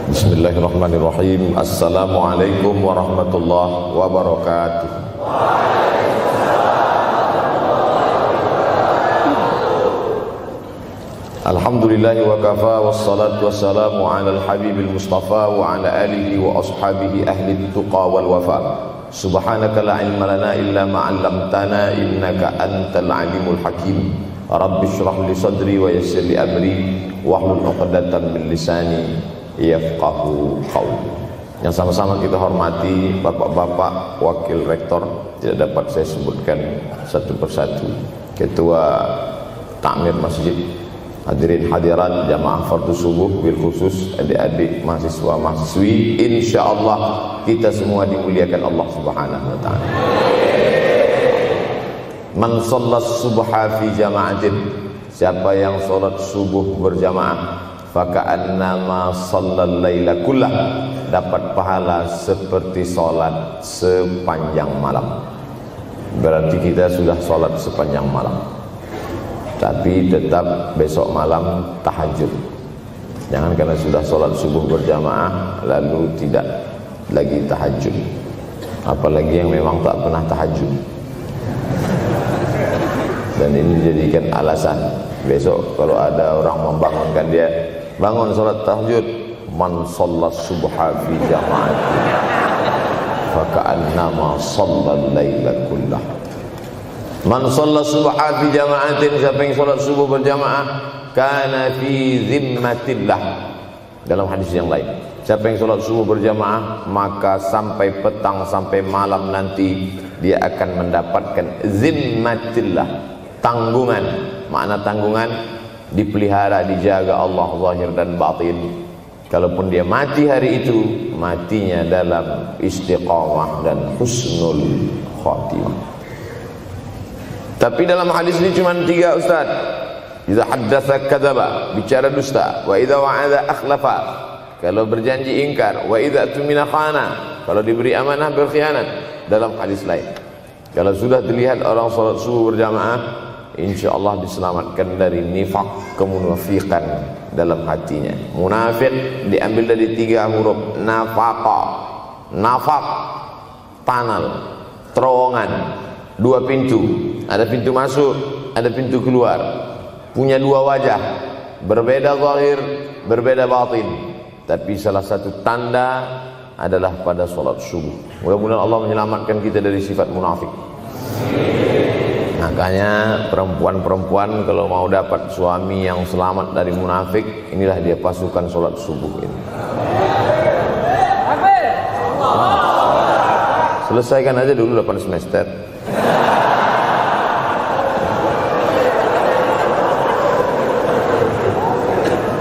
Bismillahirrahmanirrahim. Assalamualaikum warahmatullahi wabarakatuh. Alhamdulillahi wa kafa, wassalatu wassalamu ala al-habibil mustafa wa ala alihi wa ashabihi ahli tuqa wal wafa. Subhanaka la ilma lana illa ma 'allamtana innaka antal alimul hakim. Rabbi shrah li sadri wa yassir li amri wahlul 'uqdatam min lisani yafqahu qawli. Yang sama-sama kita hormati bapak-bapak wakil rektor, tidak dapat saya sebutkan satu persatu, ketua takmir masjid, hadirin hadirat jamaah fardu subuh, bil khusus adik-adik mahasiswa mahasiswi, insyaallah kita semua dimuliakan Allah Subhanahu wa taala. Man shallas subha fi jama'atin, siapa yang salat subuh berjamaah, faka'annama shallal laila kullah, dapat pahala seperti salat sepanjang malam. Berarti kita sudah salat sepanjang malam, tapi tetap besok malam tahajud. Jangan karena sudah salat subuh berjamaah lalu tidak lagi tahajud, apalagi yang memang tak pernah tahajud, dan ini dijadikan alasan besok kalau ada orang membangunkan dia, bangun salat tahajud. Man shallas subha fi jama'atin faka'annama shallal laila kullah. Man shallas subha fi jama'atin, siapa yang salat subuh berjamaah, kana fi zimmatillah. Dalam hadis yang lain, siapa yang salat subuh berjamaah maka sampai petang sampai malam nanti dia akan mendapatkan zimmatillah, tanggungan. Makna tanggungan dipelihara, dijaga Allah zahir dan batin. Kalaupun dia mati hari itu, matinya dalam istiqamah dan husnul khatimah. Tapi dalam hadis ini cuma 3 Ustaz. Idza haddatsa kadzaba, bicara dusta, wa idza wa'ada akhlafa, kalau berjanji ingkar, wa idza tumina khana, kalau diberi amanah berkhianat. Dalam hadis lain, kalau sudah dilihat orang salat subuh berjamaah, insyaallah diselamatkan dari nifaq, kemunafikan dalam hatinya. Munafik diambil dari 3 huruf nafaqa. Nafaq, panal, terowongan, 2 pintu, ada pintu masuk, ada pintu keluar, punya 2 wajah, berbeda zahir, berbeda batin. Tapi salah satu tanda adalah pada salat subuh. Mudah-mudahan Allah menyelamatkan kita dari sifat munafik. Makanya perempuan-perempuan kalau mau dapat suami yang selamat dari munafik, inilah dia pasukan sholat subuh ini. Selesaikan aja dulu 8 semester.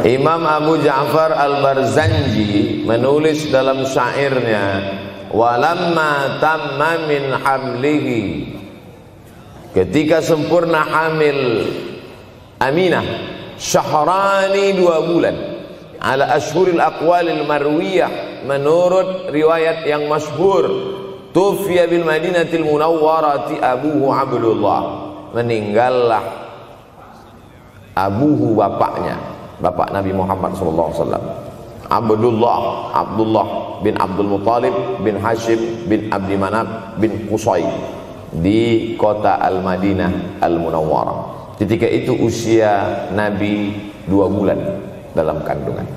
Imam Abu Ja'far Al-Barzanji menulis dalam syairnya, walamma tamma min hamlihi, ketika sempurna hamil Aminah, syahrani 2 bulan, ala ashhuril aqwalil marwiyah, menurut riwayat yang masyhur, tufiya bil madinatil munawwarati abuhu Abdullah, meninggallah abuhu, bapaknya, bapak Nabi Muhammad SAW, Abdullah bin Abdul Muttalib bin Hashim bin Abdi Manaf bin Qusay, di kota Al-Madinah Al-Munawwarah. Ketika itu usia Nabi 2 bulan dalam kandungan.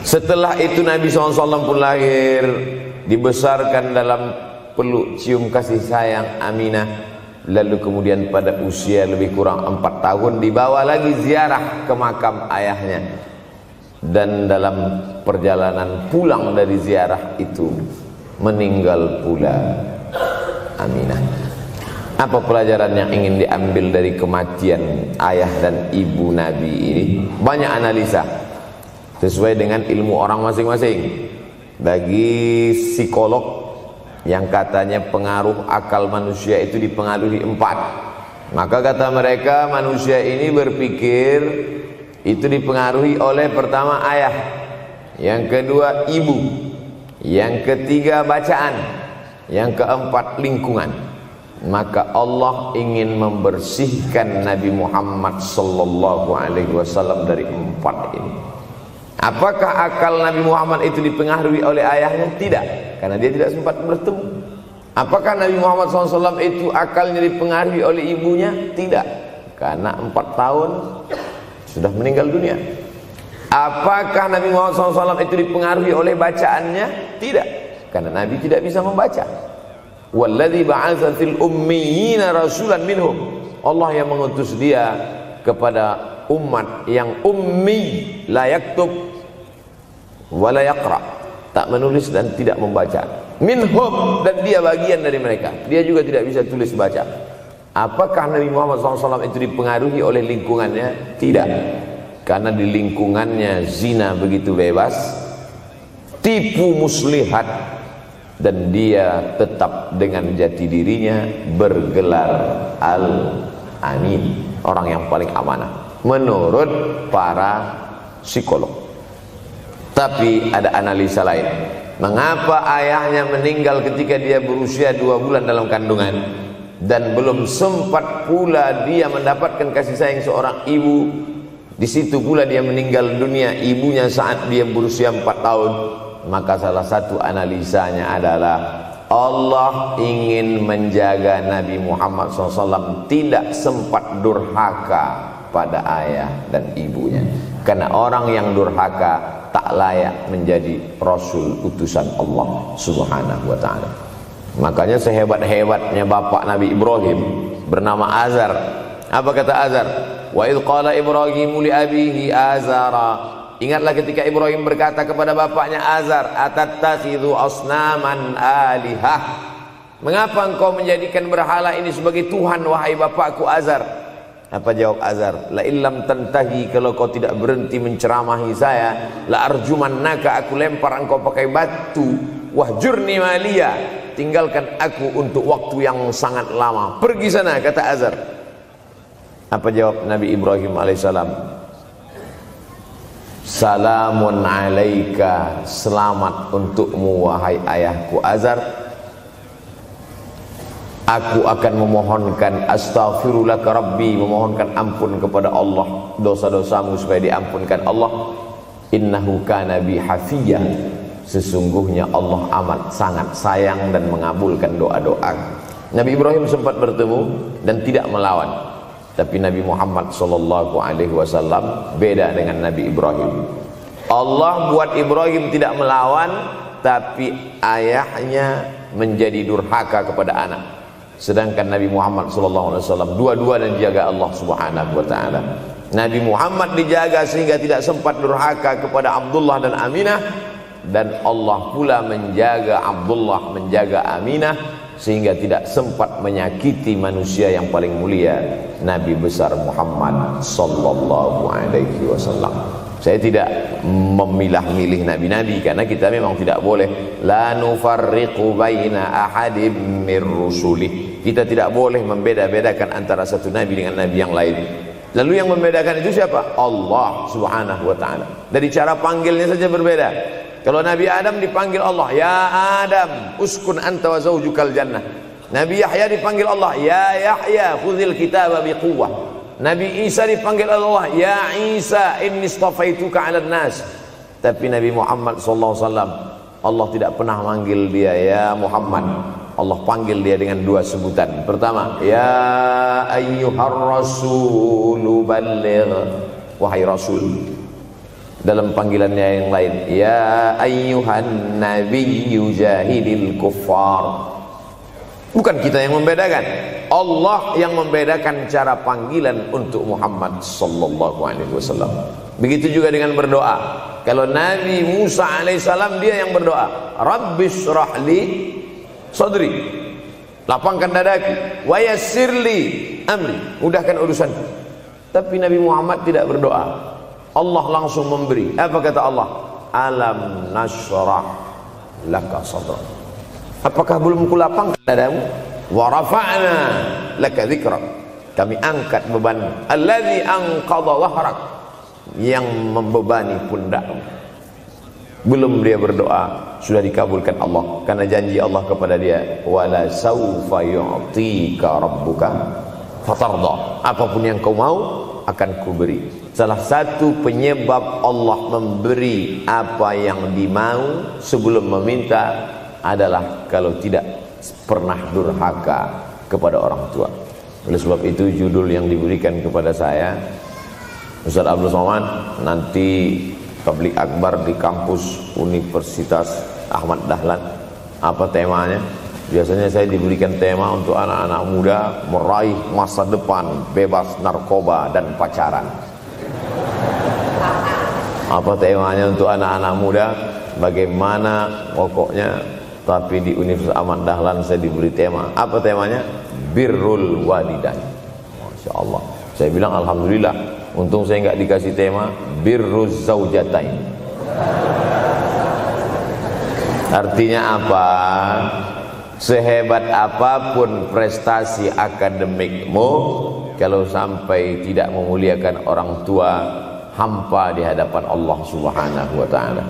Setelah itu Nabi SAW pun lahir, dibesarkan dalam peluk cium kasih sayang Aminah. Lalu kemudian pada usia lebih kurang 4 tahun dibawa lagi ziarah ke makam ayahnya. Dan dalam perjalanan pulang dari ziarah itu meninggal pula Aminah. Apa pelajaran yang ingin diambil dari kematian ayah dan ibu Nabi ini? Banyak analisa sesuai dengan ilmu orang masing-masing. Bagi psikolog yang katanya pengaruh akal manusia itu dipengaruhi 4, maka kata mereka manusia ini berpikir itu dipengaruhi oleh pertama ayah, yang kedua ibu, yang ketiga bacaan, yang keempat lingkungan. Maka Allah ingin membersihkan Nabi Muhammad sallallahu alaihi wasallam dari 4 ini. Apakah akal Nabi Muhammad itu dipengaruhi oleh ayahnya? Tidak, karena dia tidak sempat bertemu. Apakah Nabi Muhammad SAW itu akalnya dipengaruhi oleh ibunya? Tidak, karena 4 tahun sudah meninggal dunia. Apakah Nabi Muhammad SAW itu dipengaruhi oleh bacaannya? Tidak, karena Nabi tidak bisa membaca. Walladzi ba'atsa fil ummiyina rasulan minhum. Allah yang mengutus dia kepada umat yang ummi, la yaktub wa la yaqra, tak menulis dan tidak membaca. Minhum, dan dia bagian dari mereka, dia juga tidak bisa tulis baca. Apakah Nabi Muhammad SAW itu dipengaruhi oleh lingkungannya? Tidak, karena di lingkungannya zina begitu bebas, tipu muslihat, dan dia tetap dengan jati dirinya bergelar Al-Amin, orang yang paling amanah menurut para psikolog. Tapi ada analisa lain. Mengapa ayahnya meninggal ketika dia berusia 2 bulan dalam kandungan, dan belum sempat pula dia mendapatkan kasih sayang seorang ibu? Di situ pula dia meninggal dunia, ibunya saat dia berusia 4 tahun. Maka salah satu analisanya adalah Allah ingin menjaga Nabi Muhammad SAW tidak sempat durhaka pada ayah dan ibunya, karena orang yang durhaka tak layak menjadi rasul utusan Allah Subhanahu wa ta'ala. Makanya sehebat-hebatnya bapak Nabi Ibrahim bernama Azar. Apa kata Azar? Wa idh qala Ibrahimu li abihi Azara. Ingatlah ketika Ibrahim berkata kepada bapaknya Azar, atattakhidhu asnaman alihah. Mengapa engkau menjadikan berhala ini sebagai Tuhan, wahai bapakku Azar? Apa jawab Azar? La illam tantahi, kalau kau tidak berhenti menceramahi saya, la arjumannaka, aku lempar engkau pakai batu. Wahjurni maliya, tinggalkan aku untuk waktu yang sangat lama. Pergi sana, kata Azar. Apa jawab Nabi Ibrahim alaihissalam? Salamun alaika, selamat untukmu wahai ayahku Azar. Aku akan memohonkan astaghfirulaka rabbi, memohonkan ampun kepada Allah dosa-dosamu supaya diampunkan Allah. Innahu kana bi hafiyya, sesungguhnya Allah amat sangat sayang dan mengabulkan doa-doa. Nabi Ibrahim sempat bertemu dan tidak melawan. Tapi Nabi Muhammad SAW beda dengan Nabi Ibrahim. Allah buat Ibrahim tidak melawan, tapi ayahnya menjadi durhaka kepada anak. Sedangkan Nabi Muhammad SAW dua-dua dan dijaga Allah Subhanahu wa ta'ala. Nabi Muhammad dijaga sehingga tidak sempat durhaka kepada Abdullah dan Aminah, dan Allah pula menjaga Abdullah, menjaga Aminah, sehingga tidak sempat menyakiti manusia yang paling mulia, Nabi besar Muhammad sallallahu alaihi wasallam. Saya tidak memilah-milih nabi-nabi, karena kita memang tidak boleh la nufarriqu baina ahadim mir rusulih. Kita tidak boleh membeda-bedakan antara satu nabi dengan nabi yang lain. Lalu yang membedakan itu siapa? Allah Subhanahu wa ta'ala. Dari cara panggilnya saja berbeda. Kalau Nabi Adam dipanggil Allah, ya Adam uskun anta wa zawjukal jannah. Nabi Yahya dipanggil Allah, ya Yahya khudhil kitaba biquwwah. Nabi Isa dipanggil Allah, ya Isa inni istafaituka 'alan nas. Tapi Nabi Muhammad SAW, Allah tidak pernah manggil dia ya Muhammad. Allah panggil dia dengan dua sebutan. Pertama, ya ayyuhar rasulu balligh, wahai rasul. Dalam panggilannya yang lain, ya ayyuhan nabiyyu jahidil kuffar. Bukan kita yang membedakan, Allah yang membedakan cara panggilan untuk Muhammad sallallahu alaihi wasallam. Begitu juga dengan berdoa. Kalau Nabi Musa alaihissalam, dia yang berdoa, Rabbis shrahli sadri, lapangkan dadaku, wa yassirli amri, mudahkan urusanku. Tapi Nabi Muhammad tidak berdoa, Allah langsung memberi. Apa kata Allah? Alam nashrah laka sadrak. Apakah belum kulapangkan dadamu? Wa rafa'na laka dzikrak. Kami angkat beban. Allazi anqadha dhahrak, yang membebani pundakmu. Belum dia berdoa, sudah dikabulkan Allah, karena janji Allah kepada dia, wala saufa yu'tika rabbuka fatarda. Apapun yang kau mau, akan kuberi. Salah satu penyebab Allah memberi apa yang dimau sebelum meminta adalah kalau tidak pernah durhaka kepada orang tua. Oleh sebab itu judul yang diberikan kepada saya, Ustaz Abdul Somad, nanti tabligh akbar di kampus Universitas Ahmad Dahlan. Apa temanya? Biasanya saya diberikan tema untuk anak-anak muda meraih masa depan bebas narkoba dan pacaran. Apa temanya untuk anak-anak muda? Bagaimana pokoknya. Tapi di Universitas Ahmad Dahlan saya diberi tema. Apa temanya? Birrul walidain. Masya Allah. Saya bilang alhamdulillah. Untung saya nggak dikasih tema birruz zaujatain. Artinya apa? Sehebat apapun prestasi akademikmu, kalau sampai tidak memuliakan orang tua, hampa di hadapan Allah Subhanahu wa ta'ala.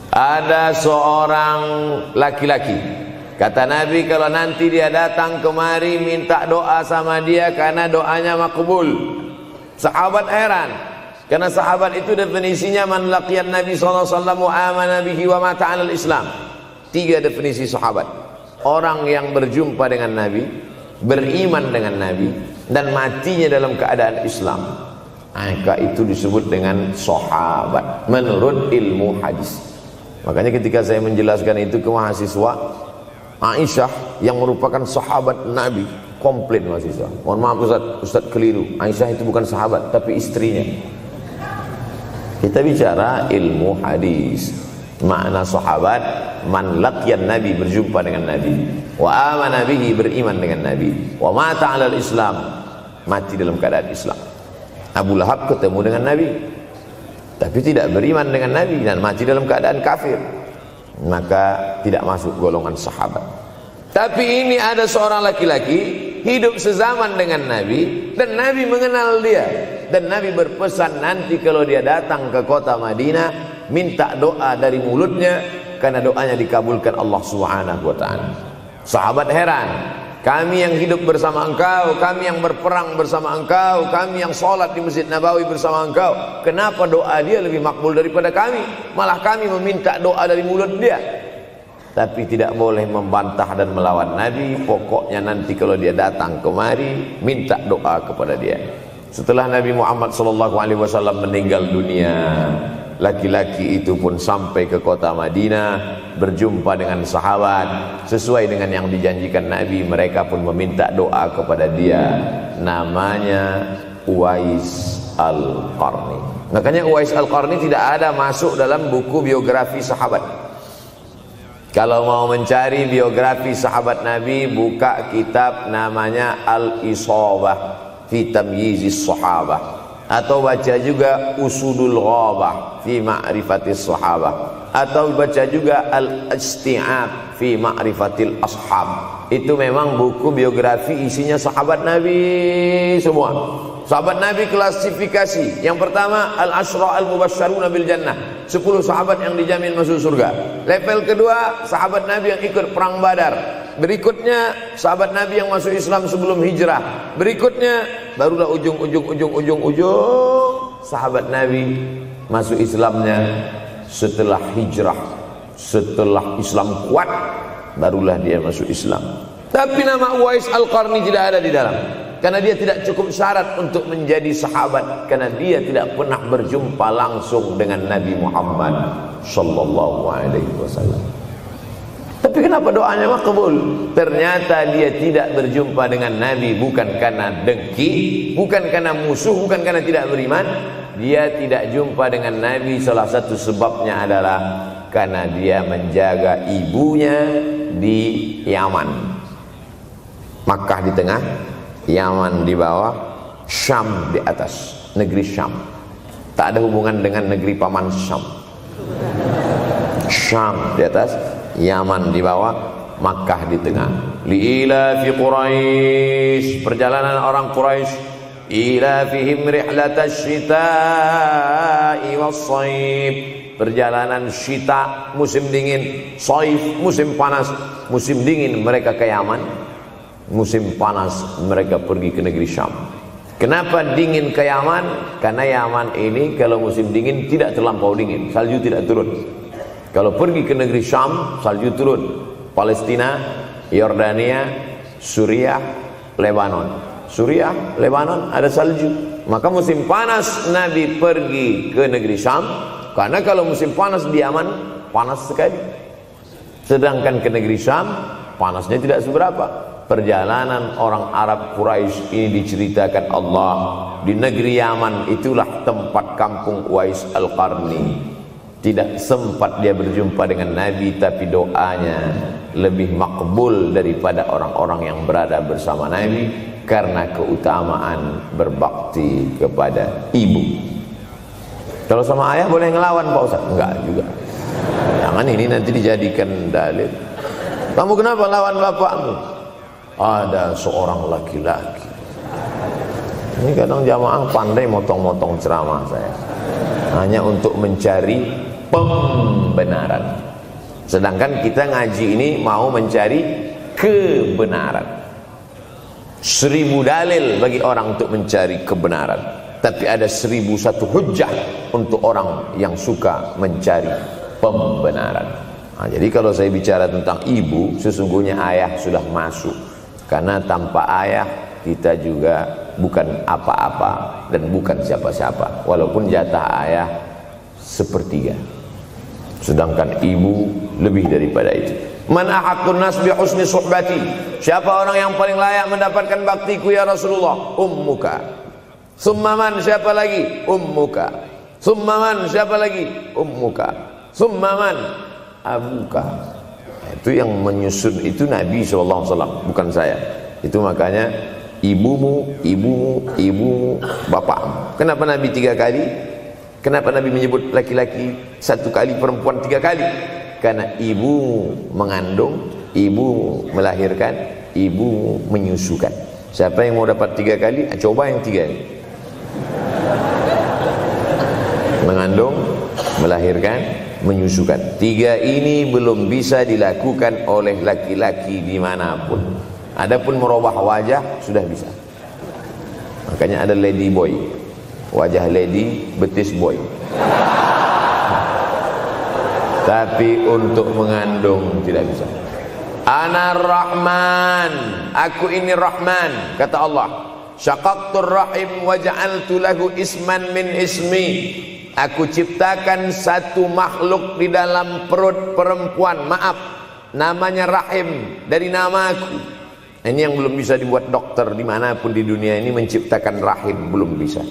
Ada seorang laki-laki, kata Nabi, kalau nanti dia datang kemari minta doa sama dia karena doanya makbul. Sahabat heran, karena sahabat itu definisinya man laqiyan Nabi sallallahu alaihi wasallam wa amana bihi wa mata 'alal Islam. 3 definisi sahabat: orang yang berjumpa dengan Nabi, beriman dengan Nabi, dan matinya dalam keadaan Islam. Maka itu disebut dengan sahabat menurut ilmu hadis. Makanya ketika saya menjelaskan itu ke mahasiswa, Aisyah yang merupakan sahabat Nabi, komplain mahasiswa, mohon maaf Ustaz keliru, Aisyah itu bukan sahabat tapi istrinya. Kita bicara ilmu hadis. Makna sahabat, man laqiyan Nabi, berjumpa dengan Nabi, wa amana bihi, beriman dengan Nabi, wa mata 'alal Islam, mati dalam keadaan Islam. Abu Lahab ketemu dengan Nabi tapi tidak beriman dengan Nabi dan mati dalam keadaan kafir, maka tidak masuk golongan sahabat. Tapi ini ada seorang laki-laki hidup sezaman dengan Nabi dan Nabi mengenal dia, dan Nabi berpesan nanti kalau dia datang ke kota Madinah minta doa dari mulutnya karena doanya dikabulkan Allah Subhanahu wa ta'ala. Sahabat heran, kami yang hidup bersama engkau, kami yang berperang bersama engkau, kami yang sholat di Masjid Nabawi bersama engkau, kenapa doa dia lebih makbul daripada kami? Malah kami meminta doa dari mulut dia. Tapi tidak boleh membantah dan melawan Nabi. Pokoknya nanti kalau dia datang kemari minta doa kepada dia. Setelah Nabi Muhammad SAW meninggal dunia, laki-laki itu pun sampai ke kota Madinah, berjumpa dengan sahabat. Sesuai dengan yang dijanjikan Nabi, mereka pun meminta doa kepada dia. Namanya Uwais Al-Qarni. Makanya Uwais Al-Qarni tidak ada masuk dalam buku biografi sahabat. Kalau mau mencari biografi sahabat Nabi, buka kitab namanya Al-Isabah fi Tamyizis Sahabah, atau baca juga Usudul Ghabah fi Ma'rifatis Sahabah, atau baca juga Al-Isti'ab fi Ma'rifatil Ashab. Itu memang buku biografi isinya sahabat Nabi semua. Sahabat Nabi klasifikasi. Yang pertama, Al-Ashra Al-Mubasysyaruna bil Jannah, 10 sahabat yang dijamin masuk surga. Level kedua, sahabat Nabi yang ikut perang Badar. Berikutnya, sahabat Nabi yang masuk Islam sebelum hijrah. Berikutnya, barulah ujung sahabat Nabi masuk Islamnya setelah hijrah, setelah Islam kuat, barulah dia masuk Islam. Tapi nama Uwais Al-Qarni tidak ada di dalam, karena dia tidak cukup syarat untuk menjadi sahabat, karena dia tidak pernah berjumpa langsung dengan Nabi Muhammad sallallahu alaihi wasallam. Tapi kenapa doanya makbul? Ternyata dia tidak berjumpa dengan Nabi bukan karena dengki, bukan karena musuh, bukan karena tidak beriman. Dia tidak jumpa dengan Nabi, salah satu sebabnya adalah karena dia menjaga ibunya di Yaman. Makkah di tengah, Yaman di bawah, Syam di atas, negeri Syam. Tak ada hubungan dengan negeri paman Syam. Syam di atas, Yaman di bawah, Makkah di tengah. Li'ila fi Quraisy, perjalanan orang Quraisy. Ila fihim rihlatash shita'i was-shaib, perjalanan syita musim dingin, shaif musim panas. Musim dingin mereka ke Yaman, musim panas mereka pergi ke negeri Syam. Kenapa dingin ke Yaman? Karena Yaman ini kalau musim dingin tidak terlampau dingin, salju tidak turun. Kalau pergi ke negeri Syam, salju turun. Palestina, Yordania, Suriah, Lebanon. Suriah, Lebanon ada salju. Maka musim panas Nabi pergi ke negeri Syam, karena kalau musim panas di Yaman panas sekali. Sedangkan ke negeri Syam panasnya tidak seberapa. Perjalanan orang Arab Quraisy ini diceritakan Allah, di negeri Yaman itulah tempat kampung Uwais Al-Qarni. Tidak sempat dia berjumpa dengan Nabi, tapi doanya lebih makbul daripada orang-orang yang berada bersama Nabi, karena keutamaan berbakti kepada ibu. Kalau sama ayah boleh ngelawan Pak Ustaz? Enggak juga. Jangan ini nanti dijadikan dalil. Kamu kenapa lawan bapakmu? Ada seorang laki-laki. Ini kadang jamaah pandai motong-motong ceramah saya, hanya untuk mencari pembenaran. Sedangkan kita ngaji ini mau mencari kebenaran. 1000 dalil bagi orang untuk mencari kebenaran, tapi ada 1001 hujjah untuk orang yang suka mencari pembenaran. Nah, jadi kalau saya bicara tentang ibu, sesungguhnya ayah sudah masuk. Karena tanpa ayah kita juga bukan apa-apa dan bukan siapa-siapa, walaupun jatah ayah sepertiga, sedangkan ibu lebih daripada itu. Man ahaqqun nas bi husni suhbati, siapa orang yang paling layak mendapatkan baktiku ya Rasulullah? Ummuka. Summa man, siapa lagi? Ummuka. Summa man, siapa lagi? Ummuka. Summa man, abuka. Itu yang menyusun itu Nabi SAW, bukan saya. Itu makanya ibumu, ibumu, ibumu, bapakmu. Kenapa Nabi 3 kali? Kenapa Nabi menyebut laki-laki 1 kali, perempuan 3 kali? Karena ibumu mengandung, ibumu melahirkan, ibumu menyusukan. Siapa yang mau dapat 3 kali? Coba yang 3 ini. Mengandung, melahirkan, menyusukan. 3 ini belum bisa dilakukan oleh laki-laki dimanapun. Adapun merubah wajah sudah bisa. Makanya ada lady boy, wajah lady, betis boy. Tapi untuk mengandung tidak bisa. Ana Rahman, aku ini Rahman, kata Allah. Syaqaqtur rahim wa ja'altu lahu isman min ismi. Aku ciptakan satu makhluk di dalam perut perempuan, maaf, namanya rahim, dari namaku. Ini yang belum bisa dibuat dokter dimanapun di dunia ini, menciptakan rahim, belum bisa.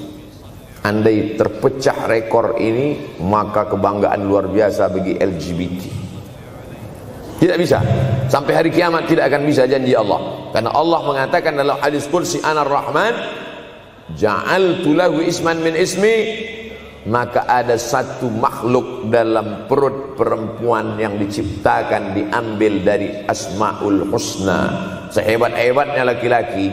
Andai terpecah rekor ini, maka kebanggaan luar biasa bagi LGBT. Tidak bisa, sampai hari kiamat tidak akan bisa, janji Allah. Karena Allah mengatakan dalam hadis qudsi, Anar Rahman ja'altu lahu isman min ismi. Maka ada satu makhluk dalam perut perempuan yang diciptakan, diambil dari Asmaul Husna. Sehebat-hebatnya laki-laki,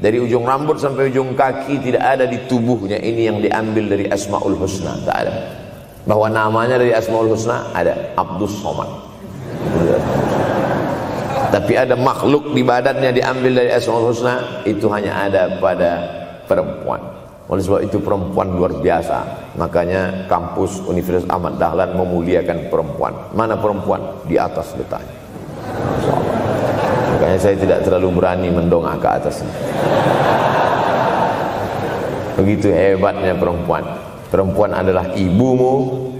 dari ujung rambut sampai ujung kaki tidak ada di tubuhnya ini yang diambil dari Asmaul Husna, tak ada. Bahwa namanya dari Asmaul Husna ada, Abdus Somad. Tapi ada makhluk di badannya diambil dari Asmaul Husna, itu hanya ada pada perempuan. Oleh sebab itu perempuan luar biasa. Makanya kampus Universitas Ahmad Dahlan memuliakan perempuan. Mana perempuan? Di atas letaknya. Makanya saya tidak terlalu berani mendongak ke atas. Begitu hebatnya perempuan. Perempuan adalah ibumu,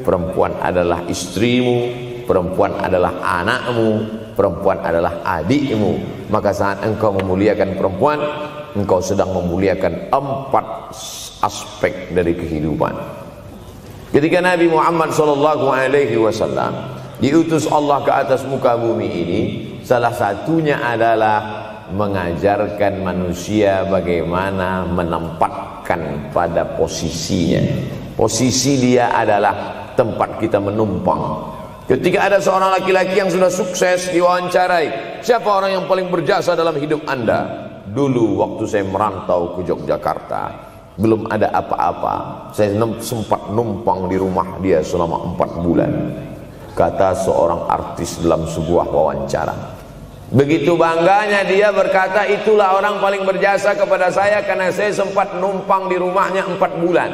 perempuan adalah istrimu, perempuan adalah anakmu, perempuan adalah adikmu. Maka saat engkau memuliakan perempuan, engkau sedang memuliakan 4 aspek dari kehidupan. Ketika Nabi Muhammad SAW diutus Allah ke atas muka bumi ini, salah satunya adalah mengajarkan manusia bagaimana menempatkan pada posisinya. Posisi dia adalah tempat kita menumpang. Ketika ada seorang laki-laki yang sudah sukses diwawancarai, siapa orang yang paling berjasa dalam hidup Anda? Dulu waktu saya merantau ke Yogyakarta, belum ada apa-apa, saya sempat numpang di rumah dia selama 4 bulan. Kata seorang artis dalam sebuah wawancara, Begitu bangganya dia berkata, itulah orang paling berjasa kepada saya karena saya sempat numpang di rumahnya 4 bulan.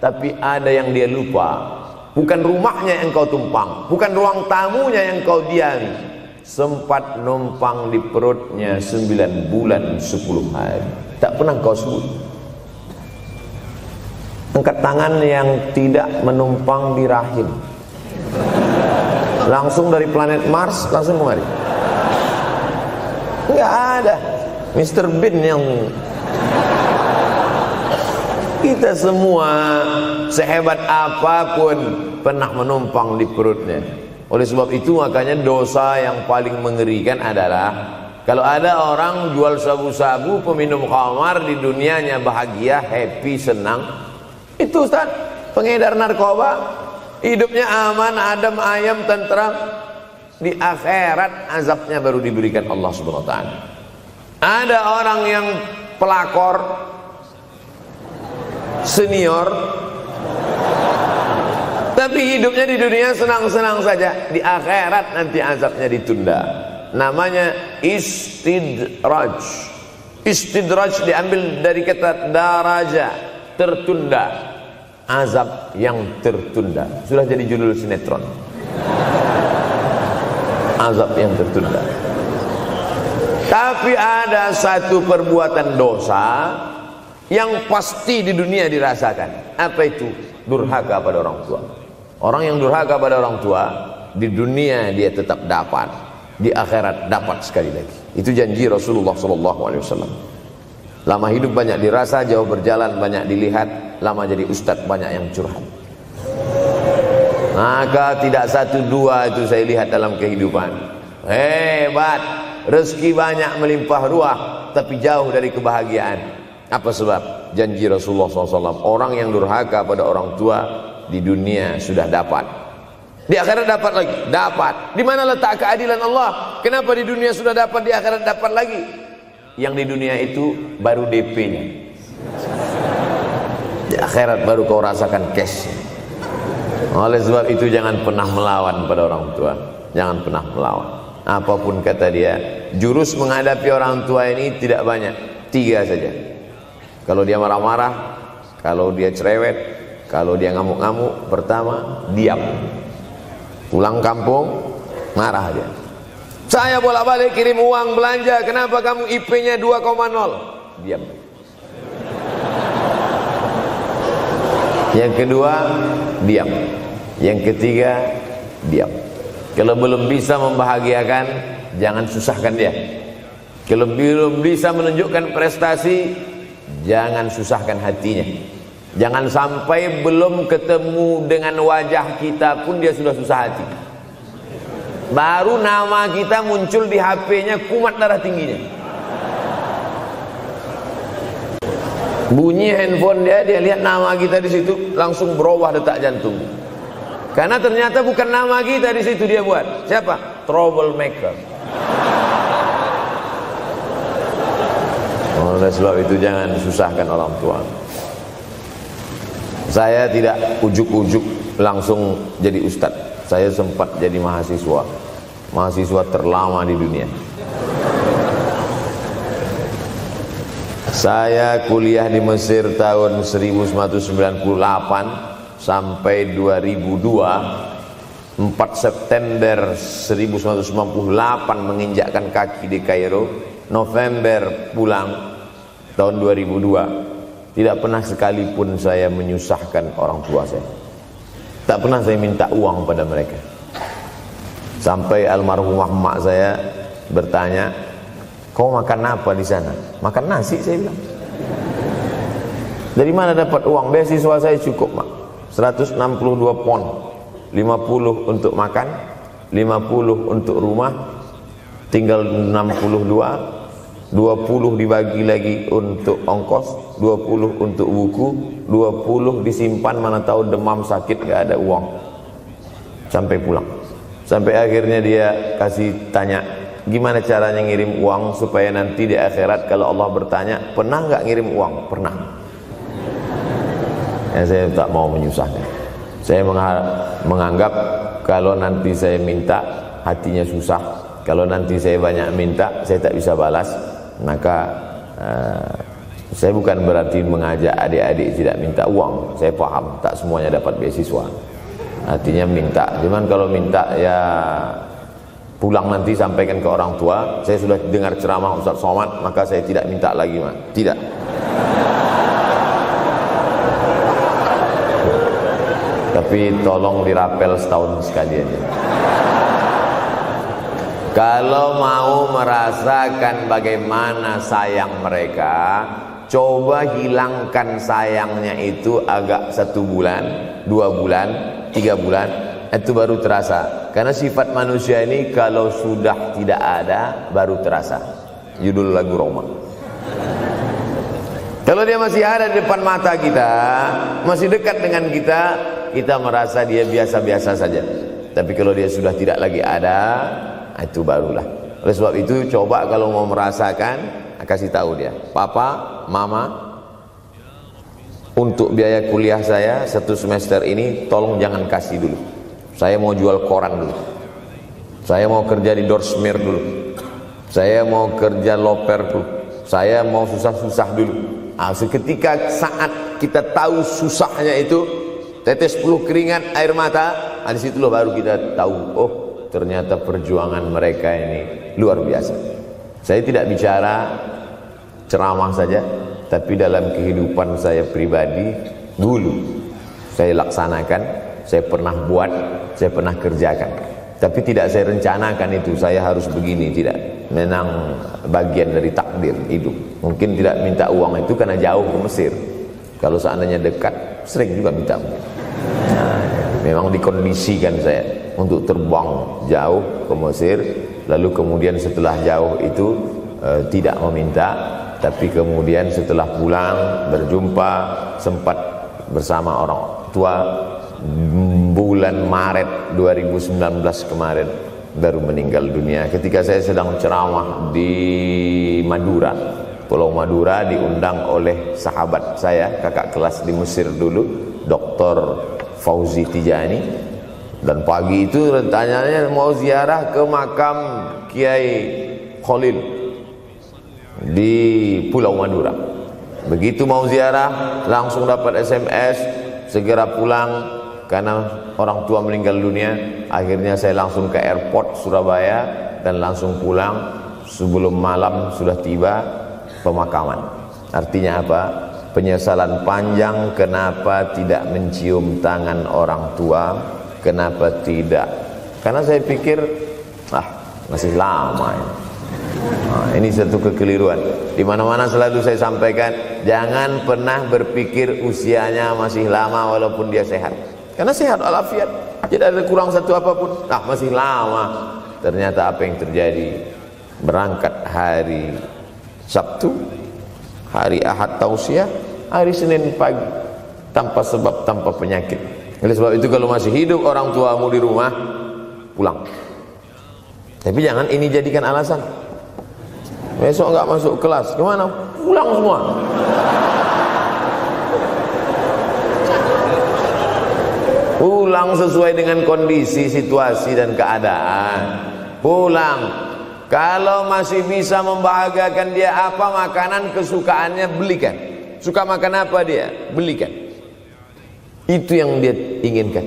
Tapi ada yang dia lupa, bukan rumahnya yang kau tumpang, bukan ruang tamunya yang kau diami, sempat numpang di perutnya 9 bulan 10 hari. Tak pernah kau sebut. Angkat tangan yang tidak menumpang di rahim, langsung dari planet Mars langsung kemari. Enggak ada. Mr. Bean yang kita semua sehebat apapun pernah menumpang di perutnya. Oleh sebab itu makanya dosa yang paling mengerikan adalah kalau ada orang jual sabu-sabu, peminum khamar, di dunianya bahagia, happy, senang. Itu Ustaz, pengedar narkoba, hidupnya aman, adem, ayem, tentram. Di akhirat azabnya baru diberikan Allah Subhanahu wa taala. Ada orang yang pelakor senior, tapi hidupnya di dunia senang-senang saja. Di akhirat nanti azabnya ditunda. Namanya istidraj. Istidraj diambil dari kata daraja, tertunda. Azab yang tertunda. Sudah jadi judul sinetron. Azab yang tertunda. Tapi ada satu perbuatan dosa yang pasti di dunia dirasakan. Apa itu? Durhaka pada orang tua. Orang yang durhaka pada orang tua, di dunia dia tetap dapat, di akhirat dapat sekali lagi. Itu janji Rasulullah SAW. Lama hidup banyak dirasa, jauh berjalan banyak dilihat, lama jadi ustadz banyak yang curhat. Maka tidak 1 2 itu saya lihat dalam kehidupan. Hebat, rezeki banyak melimpah ruah, tapi jauh dari kebahagiaan. Apa sebab? Janji Rasulullah SAW. Orang yang durhaka pada orang tua di dunia sudah dapat, di akhirat dapat lagi. Dapat. Di mana letak keadilan Allah? Kenapa di dunia sudah dapat, di akhirat dapat lagi? Yang di dunia itu baru DP-nya, di akhirat baru kau rasakan cash. Oleh sebab itu jangan pernah melawan pada orang tua. Jangan pernah melawan. Apapun kata dia, jurus menghadapi orang tua ini tidak banyak, 3 saja. Kalau dia marah-marah, kalau dia cerewet, kalau dia ngamuk-ngamuk, pertama diam. Pulang kampung marah aja. Saya bolak-balik kirim uang belanja, kenapa kamu IP-nya 2,0? Diam. Yang kedua, diam. Yang ketiga, diam. Kalau belum bisa membahagiakan, jangan susahkan dia. Kalau belum bisa menunjukkan prestasi, jangan susahkan hatinya. Jangan sampai belum ketemu dengan wajah kita pun dia sudah susah hati. Baru nama kita muncul di HP-nya, kumat darah tingginya. Bunyi handphone dia lihat nama kita di situ, langsung berubah detak jantung. Karena ternyata bukan nama kita di situ dia buat. Siapa? Troublemaker. Oleh sebab itu jangan susahkan orang tua. Saya tidak ujuk-ujuk langsung jadi ustadz. Saya sempat jadi mahasiswa terlama di dunia. Saya kuliah di Mesir tahun 1998 sampai 2002. 4 September 1998 menginjakkan kaki di Kairo. November pulang tahun 2002. Tidak pernah sekalipun saya menyusahkan orang tua saya. Tak pernah saya minta uang pada mereka. Sampai almarhumah emak saya bertanya, kau makan apa di sana? Makan nasi, saya bilang. Dari mana dapat uang? Beasiswa saya cukup, Mak. 162 pon. 50 untuk makan, 50 untuk rumah, tinggal 62. 20 dibagi lagi untuk ongkos, 20 untuk buku, 20 disimpan, mana tahu demam sakit gak ada uang. Sampai pulang. Sampai akhirnya dia kasih tanya, gimana caranya ngirim uang supaya nanti di akhirat kalau Allah bertanya, pernah gak ngirim uang? Pernah. Ya, saya tak mau menyusahkan. Saya menganggap kalau nanti saya minta hatinya susah, Kalau nanti saya banyak minta, saya tak bisa balas, maka saya bukan berarti mengajak adik-adik tidak minta uang. Saya paham, tak semuanya dapat beasiswa. Artinya minta. Cuman kalau minta ya pulang nanti sampaikan ke orang tua, saya sudah dengar ceramah Ustaz Somad, maka saya tidak minta lagi, Mas. Tidak. Tapi tolong dirapel setahun sekali aja. Kalau mau merasakan bagaimana sayang mereka, coba hilangkan sayangnya itu agak 1 bulan, 2 bulan, 3 bulan, itu baru terasa. Karena sifat manusia ini kalau sudah tidak ada baru terasa. Judul lagu Roma. Kalau dia masih ada di depan mata kita, masih dekat dengan kita, kita merasa dia biasa-biasa saja. Tapi kalau dia sudah tidak lagi ada, itu barulah. Oleh sebab itu coba kalau mau merasakan, kasih tahu dia, papa, mama, untuk biaya kuliah saya 1 semester ini tolong jangan kasih dulu. Saya mau jual koran dulu. Saya mau kerja di Dorsmir dulu. Saya mau kerja loper dulu. Saya mau susah-susah dulu. Seketika saat kita tahu susahnya itu, tetes peluh keringat, air mata, di situ baru kita tahu, oh ternyata perjuangan mereka ini luar biasa. Saya tidak bicara ceramah saja, tapi dalam kehidupan saya pribadi dulu saya laksanakan, saya pernah buat, saya pernah kerjakan. Tapi tidak saya rencanakan itu, saya harus begini, tidak. Memang bagian dari takdir hidup. Mungkin tidak minta uang itu karena jauh ke Mesir. Kalau seandainya dekat, sering juga minta. Nah, memang dikondisikan saya untuk terbang jauh ke Mesir, lalu kemudian setelah jauh itu tidak meminta, tapi kemudian setelah pulang berjumpa, sempat bersama orang tua bulan Maret 2019 kemarin baru meninggal dunia ketika saya sedang ceramah di Madura, Pulau Madura, diundang oleh sahabat saya, kakak kelas di Mesir dulu, Dr. Fauzi Tijani. Dan pagi itu rencananya mau ziarah ke makam Kiai Khalil di Pulau Madura. Begitu mau ziarah langsung dapat SMS segera pulang karena orang tua meninggal dunia. Akhirnya saya langsung ke airport Surabaya dan langsung pulang. Sebelum malam sudah tiba pemakaman. Artinya apa? Penyesalan panjang kenapa tidak mencium tangan orang tua, kenapa tidak. Karena saya pikir masih lama ini. Ini satu kekeliruan. Di mana-mana selalu saya sampaikan, jangan pernah berpikir usianya masih lama walaupun dia sehat. Karena sehat walafiat, tidak ada kurang satu apapun. Masih lama. Ternyata apa yang terjadi? Berangkat hari Sabtu, hari Ahad tausiah, hari Senin pagi, tanpa sebab, tanpa penyakit. Oleh sebab itu kalau masih hidup orang tuamu di rumah, pulang. Tapi jangan ini jadikan alasan. Besok enggak masuk kelas, kemana? Pulang semua. Pulang sesuai dengan kondisi, situasi dan keadaan. Pulang. Kalau masih bisa membahagiakan dia apa makanan kesukaannya, belikan. Suka makan apa dia, belikan. Itu yang dia inginkan.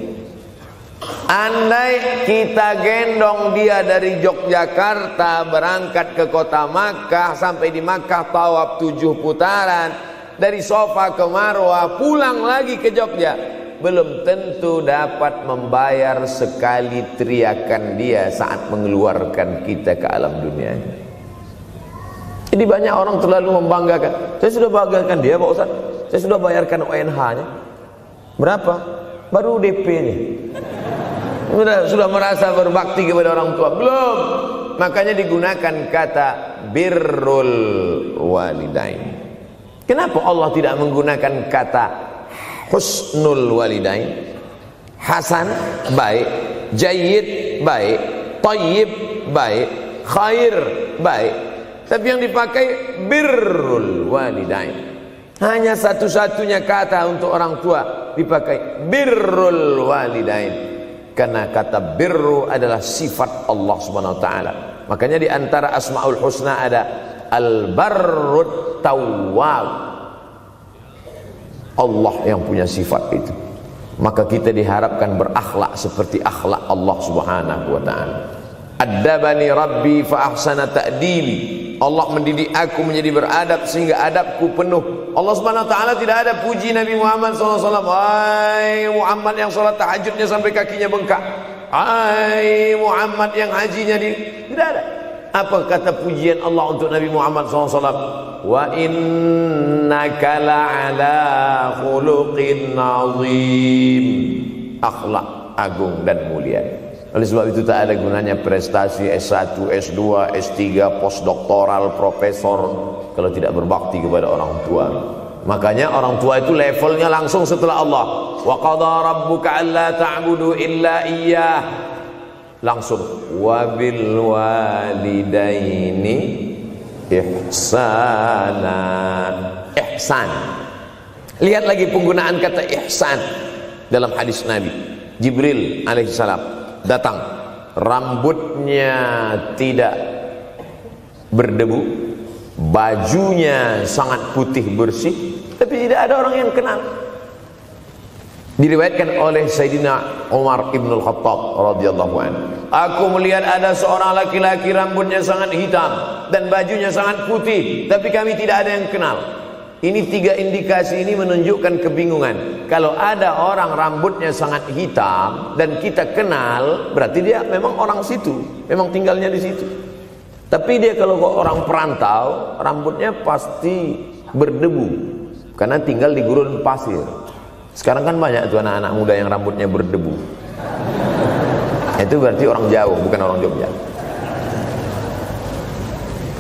Andai kita gendong dia dari Yogyakarta berangkat ke kota Makkah, sampai di Makkah tawaf 7 putaran, dari Safa ke Marwah, pulang lagi ke Jogja, belum tentu dapat membayar sekali teriakan dia saat mengeluarkan kita ke alam dunia. Jadi banyak orang terlalu membanggakan. Saya sudah banggakan dia Pak Ustaz, saya sudah bayarkan ONH-nya. Berapa? Baru DP-nya. Sudah merasa berbakti kepada orang tua? Belum. Makanya digunakan kata birrul walidain. Kenapa Allah tidak menggunakan kata husnul walidain? Hasan baik, jayyid baik, thayyib baik, khair baik. Tapi yang dipakai birrul walidain. Hanya satu-satunya kata untuk orang tua dipakai birrul walidain. Karena kata birru adalah sifat Allah Subhanahu wa taala. Makanya di antara Asmaul Husna ada Al-Barrut Tawwab. Allah yang punya sifat itu. Maka kita diharapkan berakhlak seperti akhlak Allah Subhanahu wa taala. Addabani Rabbi fa ahsana ta'dili. Allah mendidik aku menjadi beradab sehingga adabku penuh. Allah Subhanahu wa taala tidak ada puji Nabi Muhammad SAW. Hai Muhammad yang salat tahajudnya sampai kakinya bengkak. Hai Muhammad yang hajinya tidak ada. Apa kata pujian Allah untuk Nabi Muhammad SAW? Wa innaka la'ala khuluqin azim. Akhlak agung dan mulia. Oleh sebab itu tak ada gunanya prestasi S1, S2, S3, postdoktoral, profesor kalau tidak berbakti kepada orang tua. Makanya orang tua itu levelnya langsung setelah Allah. Wa qadha rabbuka alla ta'budu illa iyyah. Langsung wa bil walidaini ihsana. Ihsan. Lihat lagi penggunaan kata ihsan dalam hadis Nabi. Jibril alaihissalam datang, rambutnya tidak berdebu, bajunya sangat putih bersih, tapi tidak ada orang yang kenal. Diriwayatkan oleh Sayyidina Umar ibn al-Khattab radhiyallahu anhu, aku melihat ada seorang laki-laki rambutnya sangat hitam dan bajunya sangat putih, tapi kami tidak ada yang kenal. Ini tiga indikasi ini menunjukkan kebingungan. Kalau ada orang rambutnya sangat hitam dan kita kenal, berarti dia memang orang situ, memang tinggalnya di situ. Tapi dia kalau orang perantau, rambutnya pasti berdebu karena tinggal di gurun pasir. Sekarang kan banyak tuh anak-anak muda yang rambutnya berdebu. Itu berarti orang jauh, bukan orang Jogja.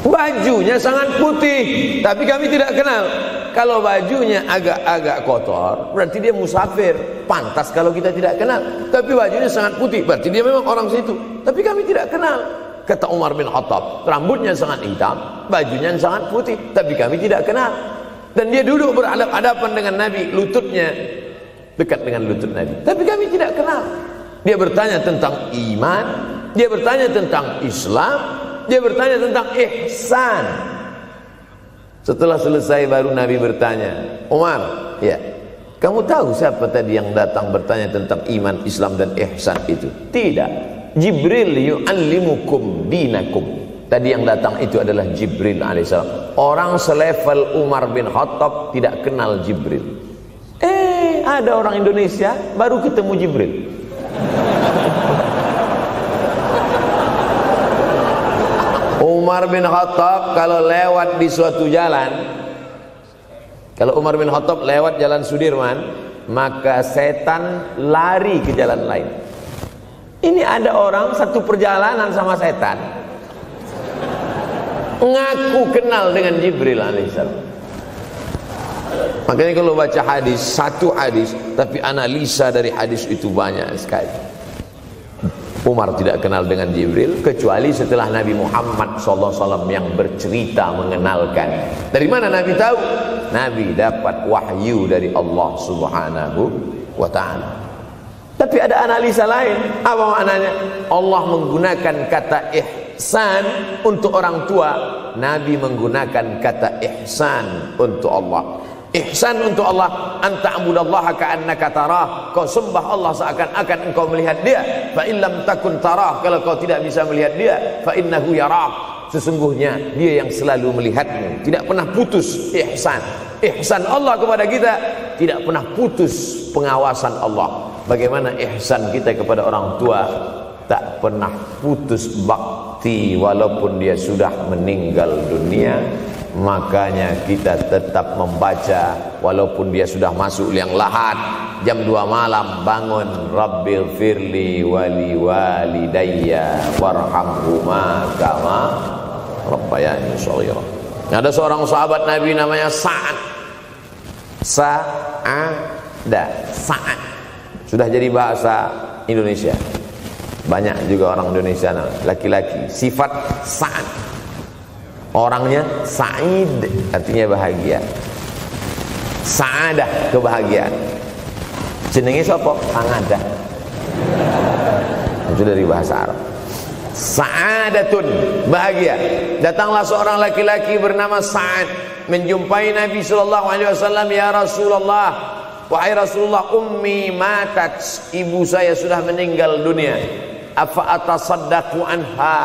Bajunya sangat putih, tapi kami tidak kenal. Kalau bajunya agak-agak kotor, berarti dia musafir. Pantas kalau kita tidak kenal. Tapi bajunya sangat putih, berarti dia memang orang situ. Tapi kami tidak kenal. Kata Umar bin Khattab, rambutnya sangat hitam, bajunya sangat putih, tapi kami tidak kenal. Dan dia duduk berhadapan dengan Nabi, lututnya dekat dengan lutut Nabi, tapi kami tidak kenal. Dia bertanya tentang iman, dia bertanya tentang Islam, dia bertanya tentang ihsan. Setelah selesai baru Nabi bertanya, Umar, ya, kamu tahu siapa tadi yang datang bertanya tentang iman, Islam dan ihsan itu? Tidak. Jibril yu'allimukum dinakum. Tadi yang datang itu adalah Jibril alaihissalam. Orang selevel Umar bin Khattab tidak kenal Jibril. Ada orang Indonesia baru ketemu Jibril. Umar bin Khattab kalau lewat di suatu jalan, kalau Umar bin Khattab lewat jalan Sudirman, maka setan lari ke jalan lain. Ini ada orang satu perjalanan sama setan, ngaku kenal dengan Jibril alaihissalam. Makanya kalau baca hadis, satu hadis, tapi analisa dari hadis itu banyak sekali. Umar tidak kenal dengan Jibril kecuali setelah Nabi Muhammad SAW yang bercerita mengenalkan. Dari mana Nabi tahu? Nabi dapat wahyu dari Allah Subhanahu wa ta'ala. Tapi ada analisa lain. Apa maknanya? Allah menggunakan kata ihsan untuk orang tua, Nabi menggunakan kata ihsan untuk Allah. Ihsan untuk Allah, anta'budallaha ka'annaka tarah, kau sembah Allah seakan-akan engkau melihat dia. Fa illam takun tarah, kalau kau tidak bisa melihat dia, fa innahu yarak, sesungguhnya dia yang selalu melihatmu. Tidak pernah putus ihsan. Ihsan Allah kepada kita, tidak pernah putus pengawasan Allah. Bagaimana ihsan kita kepada orang tua? Tak pernah putus bakti walaupun dia sudah meninggal dunia. Makanya kita tetap membaca walaupun dia sudah masuk liang lahat, jam 2 malam bangun, Rabbil firli wali walidayya warhamhuma kama rabbayani shaghira. Ada seorang sahabat Nabi namanya Sa'ad. Sa'ad sudah jadi bahasa Indonesia. Banyak juga orang Indonesia laki-laki sifat Sa'ad. Orangnya Sa'id, artinya bahagia. Sa'adah, kebahagiaan. Jenenge sapa? Sangadah. Itu dari bahasa Arab. Sa'adatun, bahagia. Datanglah seorang laki-laki bernama Sa'ad menjumpai Nabi sallallahu alaihi wasallam. Ya Rasulullah, wahai Rasulullah, ummi matat, ibu saya sudah meninggal dunia. Afa atasaddaqu anha,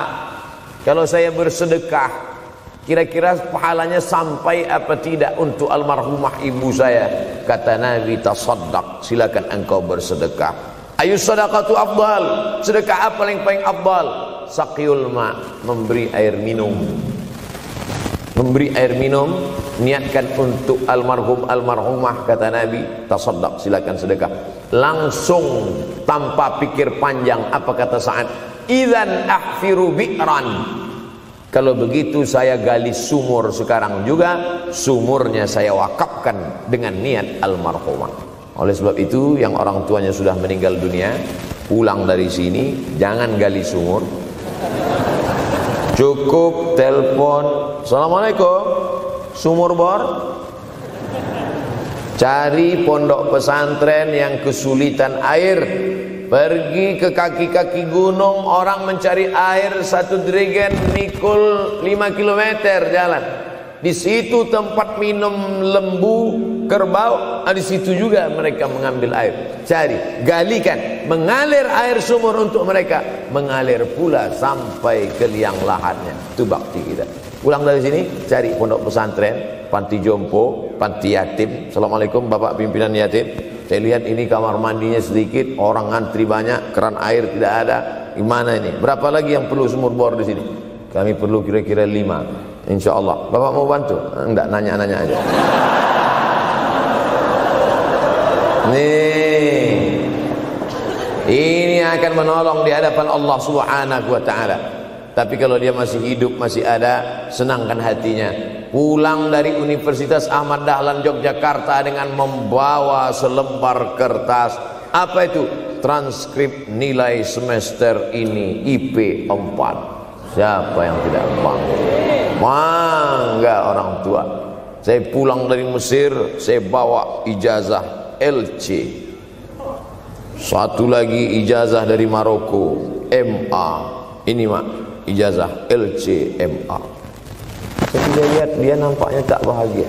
kalau saya bersedekah kira-kira pahalanya sampai apa tidak untuk almarhumah ibu saya? Kata Nabi, tasaddaq, silakan engkau bersedekah. Ayu sadaqatu afdal, sedekah apa yang paling afdal? Saqiyul ma, memberi air minum. Memberi air minum, niatkan untuk almarhum almarhumah, kata Nabi, tasaddaq, silakan sedekah. Langsung tanpa pikir panjang, apa kata Sa'ad? Idzan ahfiru bi'ran, kalau begitu saya gali sumur sekarang juga, sumurnya saya wakafkan dengan niat almarhumah. Oleh sebab itu, yang orang tuanya sudah meninggal dunia, pulang dari sini jangan gali sumur, cukup telepon, assalamualaikum, sumur bor. Cari pondok pesantren yang kesulitan air, pergi ke kaki-kaki gunung, orang mencari air, satu jerigen mikul 5 km jalan. Di situ tempat minum lembu, kerbau, di situ juga mereka mengambil air. Cari, galikan, mengalir air sumur untuk mereka, mengalir pula sampai ke liang lahatnya. Itu bakti kita. Pulang dari sini, cari pondok pesantren, panti jompo, panti yatim. Assalamualaikum Bapak pimpinan yatim, saya lihat ini kamar mandinya sedikit, orang antri banyak, keran air tidak ada. Gimana ini? Berapa lagi yang perlu sumur bor di sini? Kami perlu kira-kira 5. Insya Allah. Bapak mau bantu? Enggak, nanya-nanya aja. Nih, ini akan menolong di hadapan Allah Subhanahu wa ta'ala. Tapi kalau dia masih hidup, masih ada, senangkan hatinya. Pulang dari Universitas Ahmad Dahlan Yogyakarta dengan membawa selembar kertas. Apa itu? Transkrip nilai semester ini IP 4. Siapa yang tidak bangga? Bangga orang tua. Saya pulang dari Mesir, saya bawa ijazah LC. Satu lagi ijazah dari Maroko, MA. Ini mak, ijazah LC MA. Saya lihat dia nampaknya tak bahagia.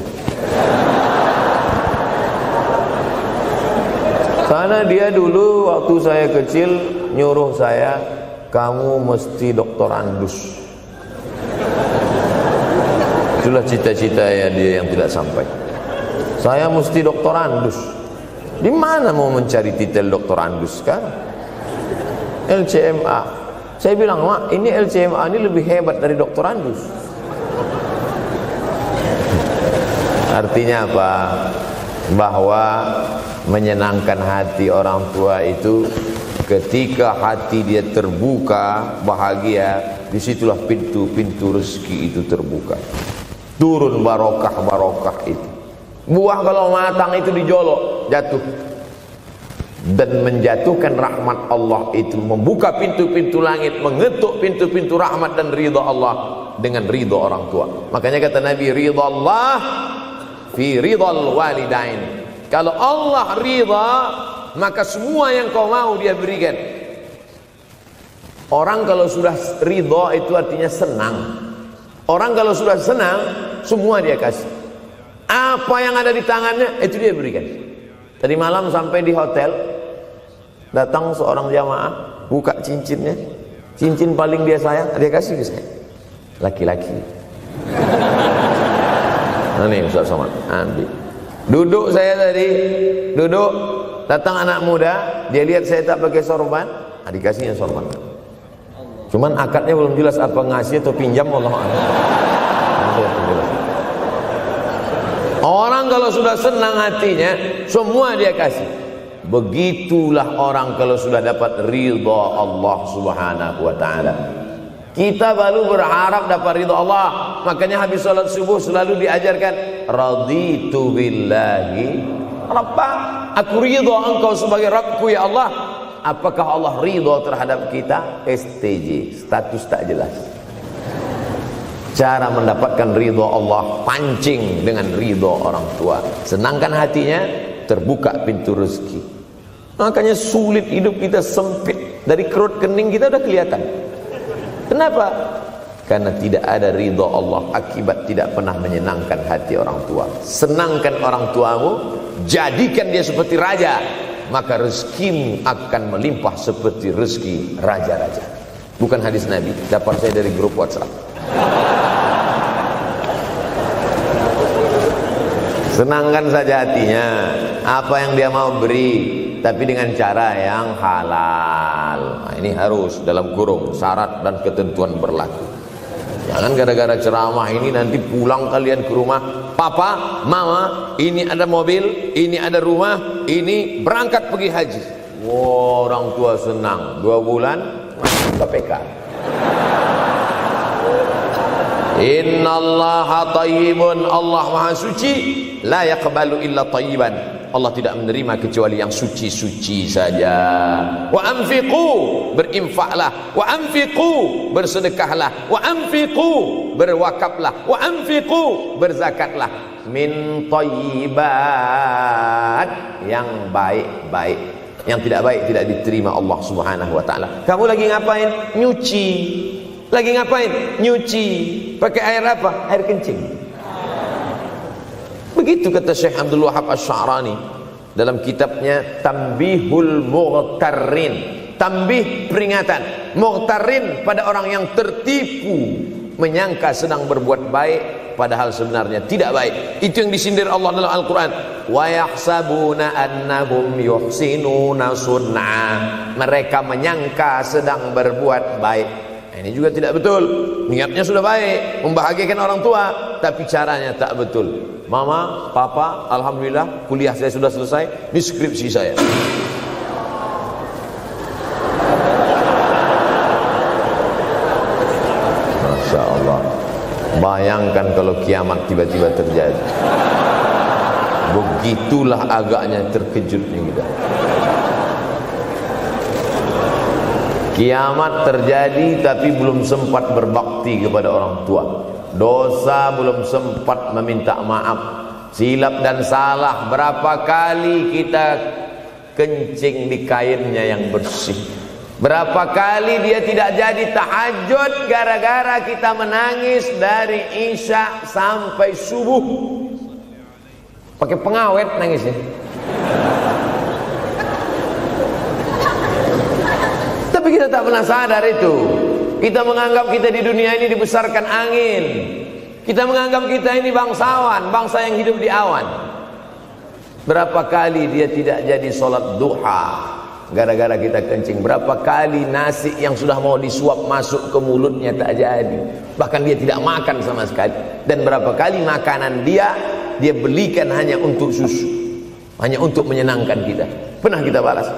Karena dia dulu waktu saya kecil nyuruh saya, kamu mesti doktorandus. Itulah cita-cita ya dia yang tidak sampai. Saya mesti doktorandus. Di mana mau mencari titel doktorandus sekarang? LCMA. Saya bilang, mak, ini LCMA ini lebih hebat dari doktorandus. Artinya apa? Bahwa menyenangkan hati orang tua itu ketika hati dia terbuka, bahagia, disitulah pintu-pintu rezeki itu terbuka. Turun barokah-barokah itu. Buah kalau matang itu dijolok, jatuh. Dan menjatuhkan rahmat Allah itu, membuka pintu-pintu langit, mengetuk pintu-pintu rahmat dan ridha Allah dengan ridha orang tua. Makanya kata Nabi, ridha Allah fi ridhal walidain. Kalau Allah ridha, maka semua yang kau mau dia berikan. Orang kalau sudah ridha itu artinya senang. Orang kalau sudah senang, semua dia kasih. Apa yang ada di tangannya, itu dia berikan. Tadi malam sampai di hotel, datang seorang jamaah, buka cincinnya. Cincin paling dia sayang, dia kasih ke saya. Laki-laki. Nah nih Ustaz Somad, ambil. Duduk saya tadi, duduk, datang anak muda, dia lihat saya tak pakai sorban, dikasihnya sorban. Cuman akadnya belum jelas apa ngasih atau pinjam, Allah. Orang kalau sudah senang hatinya, semua dia kasih. Begitulah orang kalau sudah dapat ridha Allah Subhanahu wa ta'ala. Kita baru berharap dapat ridha Allah. Makanya habis salat subuh selalu diajarkan, raditu billahi Rabbah. Aku ridha engkau sebagai Rabbku ya Allah. Apakah Allah ridha terhadap kita? STJ, status tak jelas. Cara mendapatkan ridha Allah, pancing dengan ridha orang tua. Senangkan hatinya, terbuka pintu rezeki. Makanya sulit hidup kita, sempit. Dari kerut kening kita udah kelihatan. Kenapa? Karena tidak ada ridha Allah akibat tidak pernah menyenangkan hati orang tua. Senangkan orang tuamu, jadikan dia seperti raja, maka rezekimu akan melimpah seperti rezeki raja-raja. Bukan hadis Nabi, dapat saya dari grup WhatsApp. Senangkan saja hatinya, apa yang dia mau beri, tapi dengan cara yang halal. Nah, ini harus dalam kurung syarat dan ketentuan berlaku. Jangan gara-gara ceramah ini nanti pulang kalian ke rumah, papa, mama, ini ada mobil, ini ada rumah, ini berangkat pergi haji. Wow, orang tua senang, 2 bulan KPK. Innallaha thayyibun, Allah maha suci, la yaqbalu illa thayyiban. Allah tidak menerima kecuali yang suci-suci saja. Wa anfiqu, berinfaklah. Wa anfiqu, bersedekahlah. Wa anfiqu, berwakaflah. Wa anfiqu, berzakatlah. Min thayyibat, yang baik-baik. Yang tidak baik tidak diterima Allah Subhanahu wa taala. Kamu lagi ngapain? Nyuci. Lagi ngapain? Nyuci. Pakai air apa? Air kencing. Begitu kata Syekh Abdul Wahab Asy-Sya'rani dalam kitabnya Tanbihul Mughtarrin. Tanbih, peringatan. Mughtarrin, pada orang yang tertipu, menyangka sedang berbuat baik padahal sebenarnya tidak baik. Itu yang disindir Allah dalam Al-Quran. Wa yahsabuna annahum yuhsinuna sun'a. Mereka menyangka sedang berbuat baik. Ini juga tidak betul. Niatnya sudah baik, membahagiakan orang tua, tapi caranya tak betul. Mama, papa, alhamdulillah kuliah saya sudah selesai, ini skripsi saya. Masya Allah. Bayangkan kalau kiamat tiba-tiba terjadi. Begitulah agaknya terkejutnya kita. Kiamat terjadi tapi belum sempat berbakti kepada orang tua. Dosa belum sempat meminta maaf. Silap dan salah berapa kali kita kencing di kainnya yang bersih. Berapa kali dia tidak jadi tahajud gara-gara kita menangis dari Isya sampai subuh. Pakai pengawet nangisnya. Tapi kita tak pernah sadar itu. Kita menganggap kita di dunia ini dibesarkan angin. Kita menganggap kita ini bangsawan, bangsa yang hidup di awan. Berapa kali dia tidak jadi sholat duha gara-gara kita kencing. Berapa kali nasi yang sudah mau disuap masuk ke mulutnya tak jadi. Bahkan dia tidak makan sama sekali. Dan berapa kali makanan dia belikan hanya untuk susu, hanya untuk menyenangkan kita. Pernah kita balas.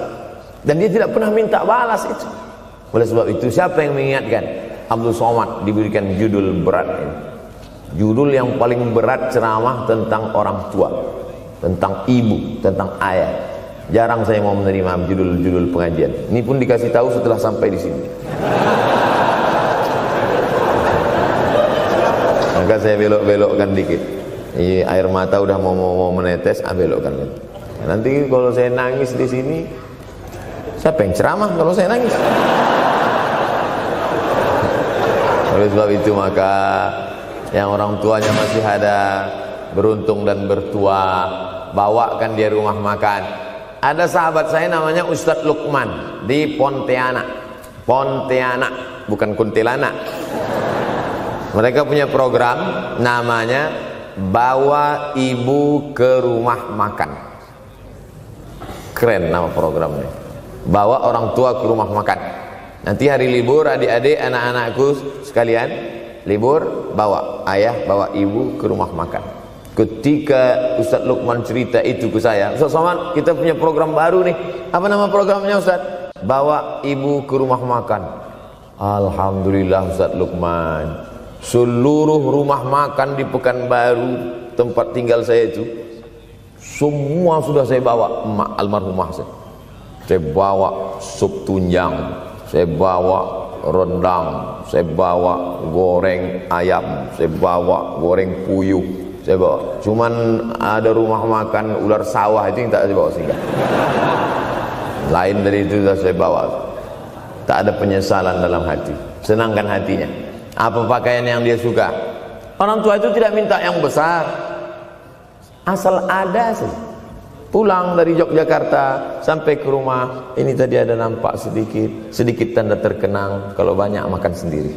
Dan dia tidak pernah minta balas itu. Oleh sebab itu, siapa yang mengingatkan? Abdul Somad diberikan judul berat ini. Judul yang paling berat ceramah tentang orang tua, tentang ibu, tentang ayah. Jarang saya mau menerima judul-judul pengajian. Ini pun dikasih tahu setelah sampai di sini. Maka saya belok-belokkan dikit. Ini air mata udah mau menetes, belokkan. Nanti kalau saya nangis di sini, siapa yang ceramah kalau saya nangis? Oleh sebab itu maka yang orang tuanya masih ada, beruntung dan bertua, bawakan dia rumah makan. Ada sahabat saya namanya Ustadz Lukman di Pontianak. Pontianak, bukan kuntilanak. Mereka punya program namanya Bawa Ibu ke Rumah Makan. Keren nama programnya. Bawa orang tua ke rumah makan. Nanti hari libur adik-adik anak-anakku sekalian libur, bawa ayah, bawa ibu ke rumah makan. Ketika Ustadz Lukman cerita itu ke saya, Ustadz Somad, kita punya program baru nih. Apa nama programnya Ustadz? Bawa ibu ke rumah makan. Alhamdulillah Ustadz Lukman, seluruh rumah makan di Pekanbaru tempat tinggal saya itu, semua sudah saya bawa emak almarhumah saya. Saya bawa sup tunjang, saya bawa rendang, saya bawa goreng ayam, saya bawa goreng puyuh, saya bawa. Cuman ada rumah makan ular sawah itu yang tak saya bawa singgah. Lain dari itu sudah saya bawa. Tak ada penyesalan dalam hati. Senangkan hatinya. Apa pakaian yang dia suka. Orang tua itu tidak minta yang besar, asal ada saja. Pulang dari Yogyakarta sampai ke rumah, ini tadi ada nampak sedikit tanda terkenang. Kalau banyak makan sendiri.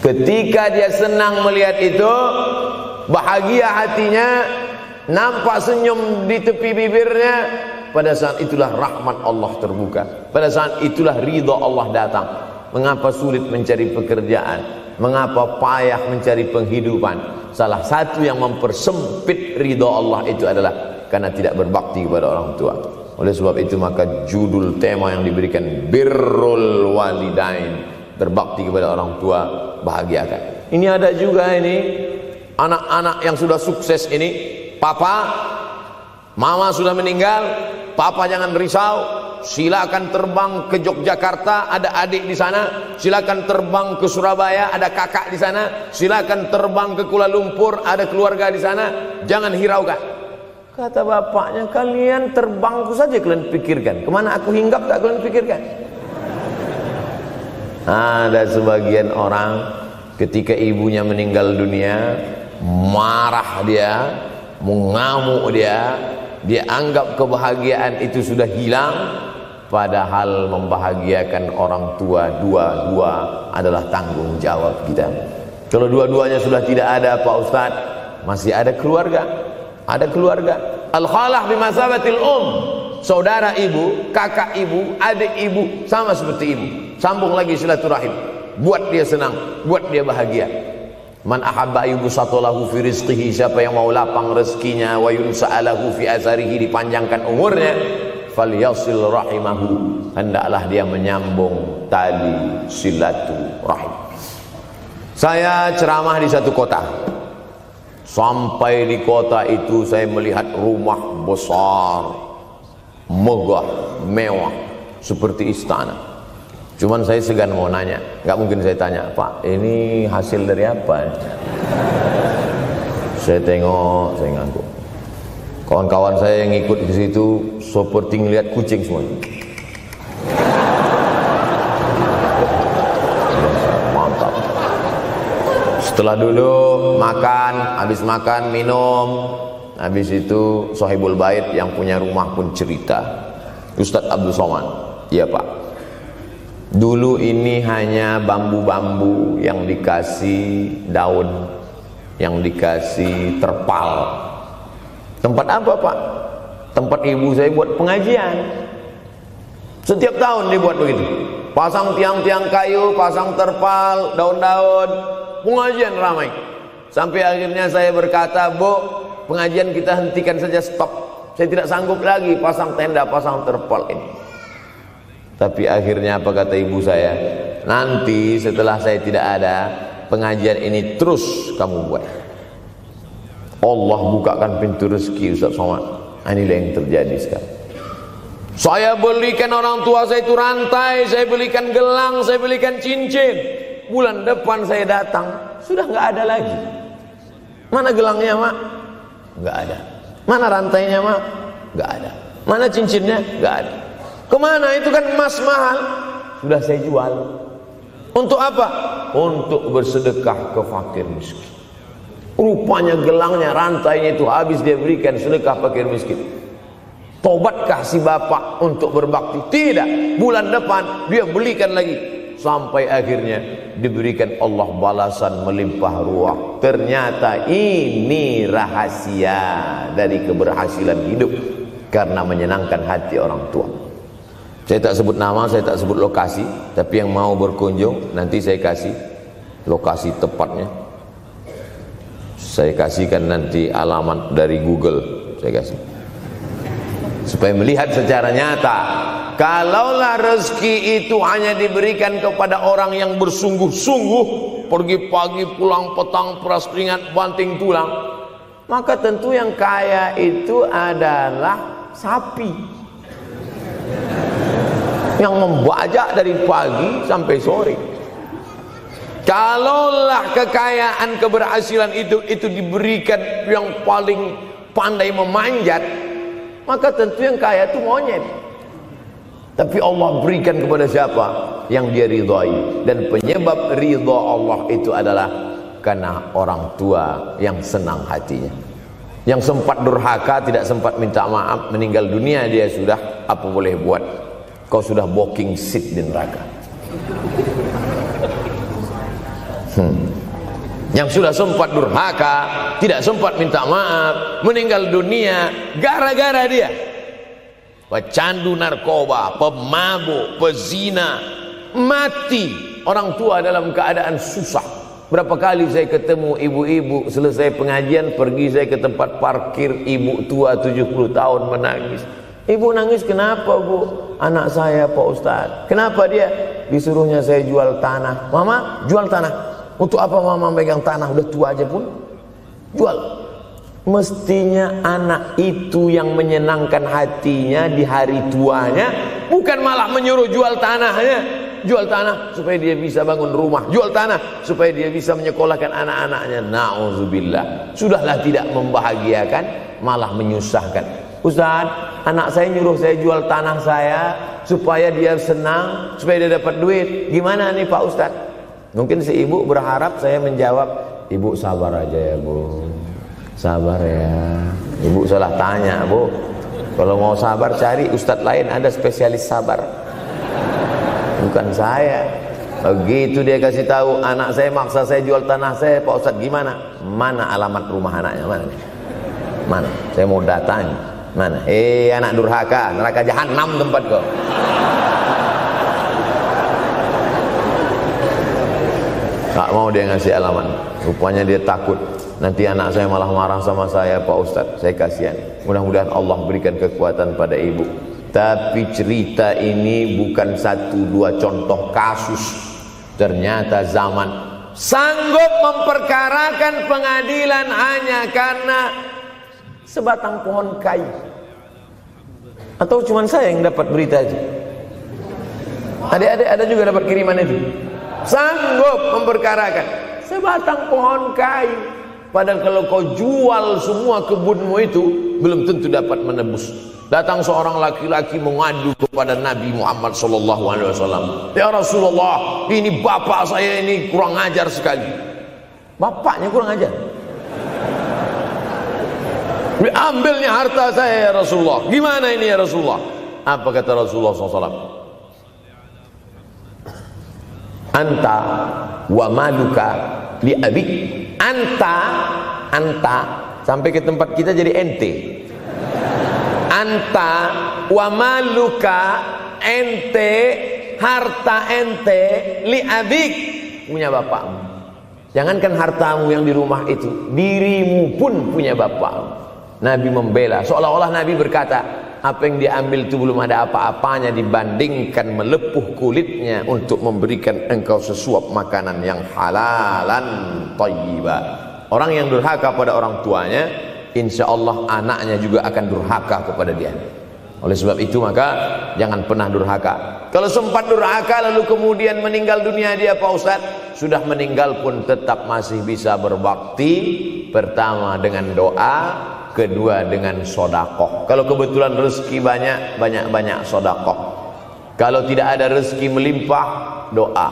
Ketika dia senang melihat itu, bahagia hatinya, nampak senyum di tepi bibirnya, pada saat itulah rahmat Allah terbuka. Pada saat itulah ridha Allah datang. Mengapa sulit mencari pekerjaan? Mengapa payah mencari penghidupan? Salah satu yang mempersempit ridha Allah itu adalah karena tidak berbakti kepada orang tua. Oleh sebab itu maka judul tema yang diberikan birrul walidain, berbakti kepada orang tua, bahagiakan. Ini ada juga ini anak-anak yang sudah sukses ini, papa, mama sudah meninggal, papa jangan risau, silakan terbang ke Yogyakarta, ada adik di sana, silakan terbang ke Surabaya, ada kakak di sana, silakan terbang ke Kuala Lumpur, ada keluarga di sana, jangan hiraukan. Kata bapaknya, kalian terbangku saja kalian pikirkan, kemana aku hinggap tak kalian pikirkan. Ada sebagian orang ketika ibunya meninggal dunia, marah dia, mengamuk dia anggap kebahagiaan itu sudah hilang, padahal membahagiakan orang tua dua-dua adalah tanggung jawab kita. Kalau dua-duanya sudah tidak ada Pak Ustadz, masih ada keluarga. Ada keluarga. Al-khalah bimasabatil saudara ibu, kakak ibu, adik ibu, sama seperti ibu. Sambung lagi silaturahim, buat dia senang, buat dia bahagia. Man ahabba yubsatalahu fi rizqihi, siapa yang mau lapang rezekinya, wa yunsa'alahu fi azarihi, dipanjangkan umurnya, falyasil rahimahu, hendaklah dia menyambung tali silaturahim. Saya ceramah di satu kota. Sampai di kota itu saya melihat rumah besar, megah, mewah, seperti istana. Cuman saya segan mau nanya, nggak mungkin saya tanya, Pak, ini hasil dari apa? Saya tengok, saya ngangguk. Kawan-kawan saya yang ikut ke situ seperti ngelihat kucing semua. Mantap. Setelah duduk, makan, habis makan, minum, habis itu Sohibul Bait yang punya rumah pun cerita. Ustadz Abdul Somad, iya Pak. Dulu ini hanya bambu-bambu yang dikasih daun, yang dikasih terpal. Tempat apa Pak? Tempat ibu saya buat pengajian. Setiap tahun dibuat begitu. Pasang tiang-tiang kayu, pasang terpal, daun-daun, pengajian ramai. Sampai akhirnya saya berkata, Bu, pengajian kita hentikan saja, stop. Saya tidak sanggup lagi pasang tenda, pasang terpal ini. Tapi akhirnya apa kata ibu saya? Nanti setelah saya tidak ada, pengajian ini terus kamu buat. Allah bukakan pintu rezeki Ustaz Somad. Inilah yang terjadi sekarang. Saya belikan orang tua saya itu rantai, saya belikan gelang, saya belikan cincin. Bulan depan saya datang, sudah nggak ada lagi. Mana gelangnya Mak? Nggak ada. Mana rantainya Mak? Nggak ada. Mana cincinnya? Nggak ada. Kemana? Itu kan emas mahal. Sudah saya jual. Untuk apa? Untuk bersedekah ke fakir miskin. Rupanya gelangnya, rantainya itu habis dia berikan sedekah fakir miskin. Tobatkah si bapak untuk berbakti? Tidak. Bulan depan dia belikan lagi. Sampai akhirnya diberikan Allah balasan melimpah ruah. Ternyata ini rahasia dari keberhasilan hidup, karena menyenangkan hati orang tua. Saya tak sebut nama, saya tak sebut lokasi, tapi yang mau berkunjung nanti saya kasih lokasi tepatnya. Saya kasihkan nanti alamat dari Google, saya kasih, supaya melihat secara nyata. Kalaulah rezeki itu hanya diberikan kepada orang yang bersungguh-sungguh, pergi pagi pulang petang, peras keringat, banting tulang, maka tentu yang kaya itu adalah sapi yang membajak dari pagi sampai sore. Kalaulah kekayaan, keberhasilan itu diberikan yang paling pandai memanjat, maka tentu yang kaya itu monyet. Tapi Allah berikan kepada siapa yang dia ridhai. Dan penyebab ridha Allah itu adalah karena orang tua yang senang hatinya. Yang sempat durhaka, tidak sempat minta maaf, meninggal dunia dia sudah, apa boleh buat? Kau sudah booking seat di neraka. Yang sudah sempat durhaka, tidak sempat minta maaf, meninggal dunia gara-gara dia pecandu narkoba, pemabuk, pezina, mati orang tua dalam keadaan susah. Berapa kali saya ketemu ibu-ibu selesai pengajian, pergi saya ke tempat parkir, ibu tua 70 tahun menangis. Ibu nangis kenapa bu? Anak saya Pak Ustadz. Kenapa dia? Disuruhnya saya jual tanah. Mama jual tanah. Untuk apa mama megang tanah? Udah tua aja pun jual. Mestinya anak itu yang menyenangkan hatinya di hari tuanya, bukan malah menyuruh jual tanahnya. Jual tanah supaya dia bisa bangun rumah, jual tanah supaya dia bisa menyekolahkan anak-anaknya. Na'udzubillah. Sudahlah tidak membahagiakan, malah menyusahkan. Ustaz, anak saya nyuruh saya jual tanah saya supaya dia senang, supaya dia dapat duit. Gimana nih Pak Ustaz? Mungkin si ibu berharap saya menjawab, ibu sabar aja ya bu, sabar ya. Ibu salah tanya bu. Kalau mau sabar cari ustadz lain, ada spesialis sabar, bukan saya. Begitu dia kasih tahu, anak saya maksa saya jual tanah saya, Pak Ustadz gimana? Mana alamat rumah anaknya? Mana? Saya mau datang. Mana? Anak durhaka, neraka jahanam tempat kau. Tak mau dia ngasih alamat. Rupanya dia takut nanti anak saya malah marah sama saya, Pak Ustadz. Saya kasihan. Mudah-mudahan Allah berikan kekuatan pada ibu. Tapi cerita ini bukan satu dua contoh kasus. Ternyata zaman sanggup memperkarakan pengadilan hanya karena sebatang pohon kayu. Atau cuma saya yang dapat berita aja? Adik-adik ada juga dapat kiriman itu? Sanggup memperkarakan sebatang pohon kayu. Padahal kalau kau jual semua kebunmu itu, belum tentu dapat menebus. Datang seorang laki-laki mengadu kepada Nabi Muhammad SAW. Ya Rasulullah, ini bapak saya ini kurang ajar sekali. Bapaknya kurang ajar. Diambilnya harta saya ya Rasulullah. Gimana ini ya Rasulullah? Apa kata Rasulullah SAW? Anta wa maluka li abik. Anta sampai ke tempat kita jadi ente. Anta wa maluka, ente, harta ente, li abik, punya bapakmu. Jangankan hartamu yang di rumah itu, dirimu pun punya bapakmu. Nabi membela, seolah-olah Nabi berkata, apa yang diambil itu belum ada apa-apanya dibandingkan melepuh kulitnya untuk memberikan engkau sesuap makanan yang halalan thayyibah. Orang yang durhaka pada orang tuanya, insya Allah anaknya juga akan durhaka kepada dia. Oleh sebab itu maka jangan pernah durhaka. Kalau sempat durhaka lalu kemudian meninggal dunia dia Pak Ustadz, sudah meninggal pun tetap masih bisa berbakti. Pertama dengan doa, kedua dengan sodakoh. Kalau kebetulan rezeki banyak sodakoh. Kalau tidak ada rezeki melimpah, doa.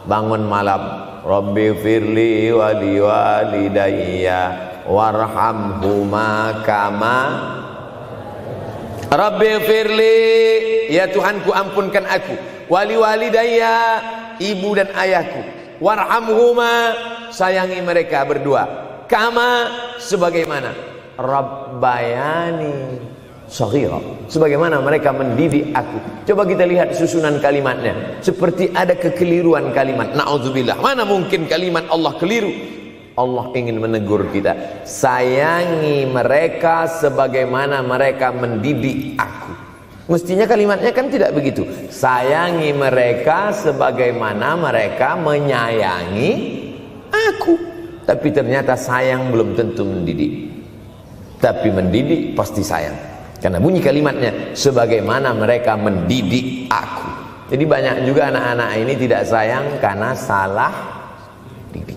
Bangun malam, Rabbi firli wali walidayya warhamhuma kama Rabbi firli, ya Tuhanku ampunkan aku, wali walidayya, ibu dan ayahku, warhamhuma, sayangi mereka berdua, kama, sebagaimana Rabbayani shaghira, sebagaimana mereka mendidik aku. Coba kita lihat susunan kalimatnya, seperti ada kekeliruan kalimat. Na'udzubillah, mana mungkin kalimat Allah keliru. Allah ingin menegur kita, sayangi mereka sebagaimana mereka mendidik aku. Mestinya kalimatnya kan tidak begitu. Sayangi mereka sebagaimana mereka menyayangi aku. Tapi ternyata sayang belum tentu mendidik. Tapi mendidik pasti sayang. Karena bunyi kalimatnya, sebagaimana mereka mendidik aku. Jadi banyak juga anak-anak ini tidak sayang karena salah didik.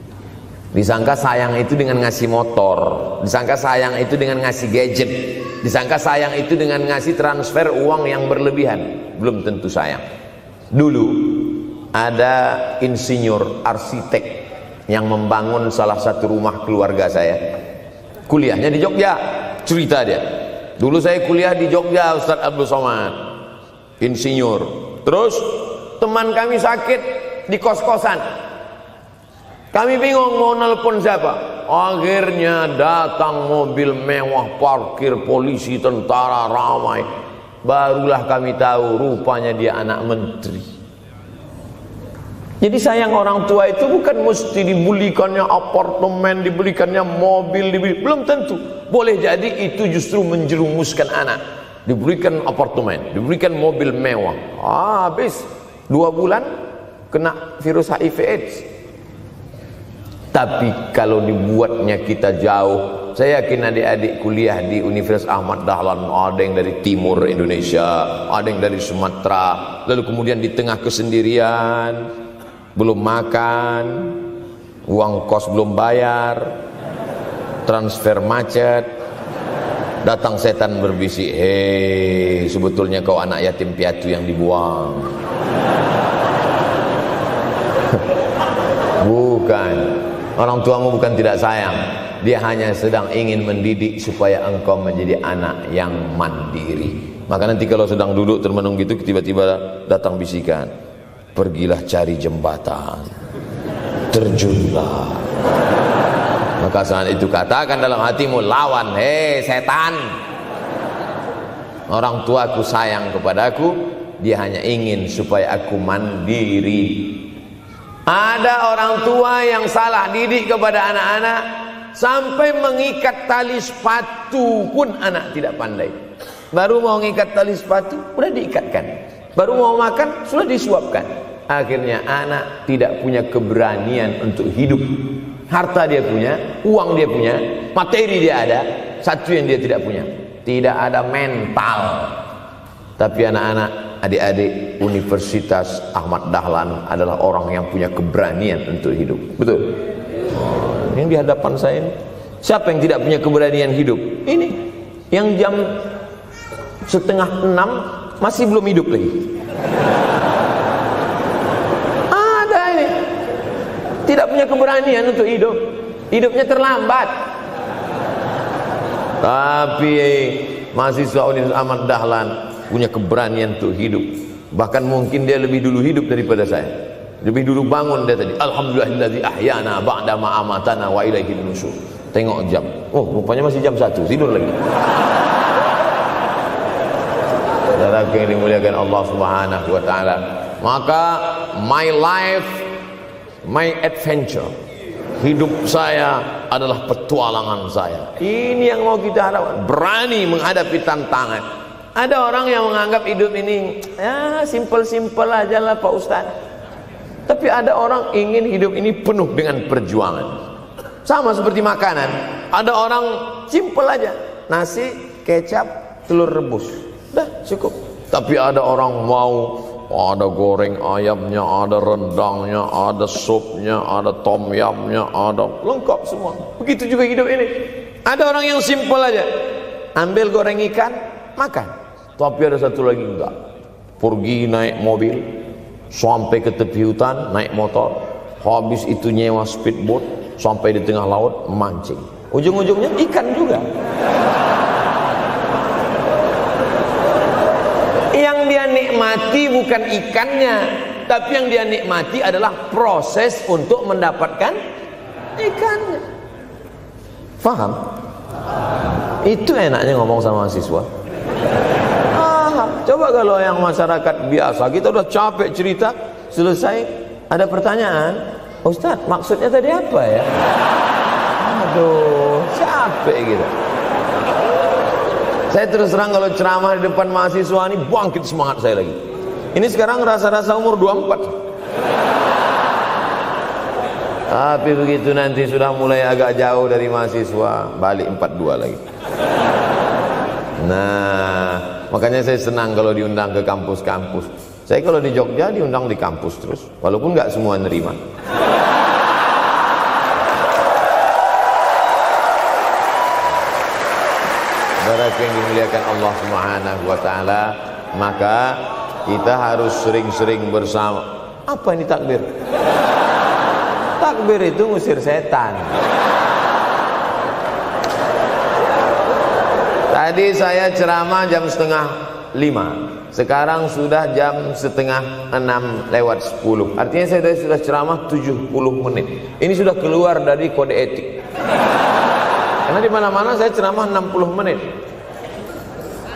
Disangka sayang itu dengan ngasih motor, disangka sayang itu dengan ngasih gadget. Disangka sayang itu dengan ngasih transfer uang yang berlebihan. Belum tentu sayang. Dulu ada insinyur arsitek yang membangun salah satu rumah keluarga saya. Kuliahnya di Jogja. Cerita dia, dulu saya kuliah di Jogja, Ustaz Abdul Somad, insinyur. Terus teman kami sakit di kos-kosan. Kami bingung mau nelpon siapa. Akhirnya datang mobil mewah, parkir polisi, tentara ramai. Barulah kami tahu rupanya dia anak menteri. Jadi sayang orang tua itu bukan mesti dibelikannya apartemen, dibelikannya mobil, belum tentu. Boleh jadi itu justru menjerumuskan anak. Diberikan apartemen, diberikan mobil mewah. Habis 2 bulan kena virus HIV AIDS. Tapi kalau dibuatnya kita jauh, saya yakin adik-adik kuliah di Universitas Ahmad Dahlan, ada yang dari timur Indonesia, ada yang dari Sumatera, lalu kemudian di tengah kesendirian, belum makan, uang kos belum bayar, transfer macet, datang setan berbisik, hei, sebetulnya kau anak yatim piatu yang dibuang. Bukan, orang tuamu bukan tidak sayang, dia hanya sedang ingin mendidik supaya engkau menjadi anak yang mandiri. Maka nanti kalau sedang duduk termenung gitu, tiba-tiba datang bisikan, pergilah cari jembatan, terjunlah. Maka saat itu katakan dalam hatimu, lawan, hei setan. Orang tuaku sayang kepadaku, dia hanya ingin supaya aku mandiri. Ada orang tua yang salah didik kepada anak-anak, sampai mengikat tali sepatu pun anak tidak pandai. Baru mau mengikat tali sepatu, sudah diikatkan. Baru mau makan, sudah disuapkan. Akhirnya anak tidak punya keberanian untuk hidup. Harta dia punya, uang dia punya, materi dia ada, satu yang dia tidak punya, tidak ada mental. Tapi anak-anak, adik-adik Universitas Ahmad Dahlan adalah orang yang punya keberanian untuk hidup. Betul? Yang di hadapan saya ini, siapa yang tidak punya keberanian hidup? Ini yang jam 5:30 masih belum hidup lagi. Ada ini tidak punya keberanian untuk hidup, hidupnya terlambat. Tapi mahasiswa Universitas Ahmad Dahlan punya keberanian untuk hidup. Bahkan mungkin dia lebih dulu hidup daripada saya. Lebih dulu bangun dia tadi. Alhamdulillahillazi ahyana ba'da ma amatana wa ilaihin nusyur. Tengok jam. Oh, rupanya masih jam 1, tidur lagi. Saudaraku yang dimuliakan Allah Subhanahu wa taala. Maka my life, my adventure, hidup saya adalah petualangan saya. Ini yang mau kita harapkan. Berani menghadapi tantangan. Ada orang yang menganggap hidup ini ya simpel-simpel aja lah Pak Ustaz. Tapi ada orang ingin hidup ini penuh dengan perjuangan. Sama seperti makanan. Ada orang simpel aja, nasi, kecap, telur rebus, dah cukup. Tapi ada orang mau ada goreng ayamnya, ada rendangnya, ada supnya, ada tom yumnya, ada lengkap semua. Begitu juga hidup ini. Ada orang yang simpel aja, ambil goreng ikan, makan. Tapi ada satu lagi enggak, pergi naik mobil sampai ke tepi hutan, naik motor, habis itu nyewa speedboat sampai di tengah laut memancing, ujung-ujungnya ikan juga. Yang dia nikmati bukan ikannya, tapi yang dia nikmati adalah proses untuk mendapatkan ikannya. Paham? Itu enaknya ngomong sama mahasiswa. Coba kalau yang masyarakat biasa, kita udah capek cerita, selesai ada pertanyaan, Ustaz maksudnya tadi apa ya? Aduh, capek gitu. Saya terus terang kalau ceramah di depan mahasiswa ini bangkit semangat saya lagi. Ini sekarang rasa-rasa umur 24. Tapi begitu nanti sudah mulai agak jauh dari mahasiswa, balik 42 lagi. Nah, makanya saya senang kalau diundang ke kampus-kampus. Saya kalau di Jogja diundang di kampus terus, walaupun nggak semua nerima. Saudara yang dimuliakan Allah Subhanahu wa taala, maka kita harus sering-sering bersama. Apa ini takbir? Takbir itu ngusir setan. Tadi saya ceramah jam 4:30. Sekarang sudah jam 5:30 Artinya saya sudah ceramah 70 menit. Ini sudah keluar dari kode etik. Karena di mana-mana saya ceramah 60 menit.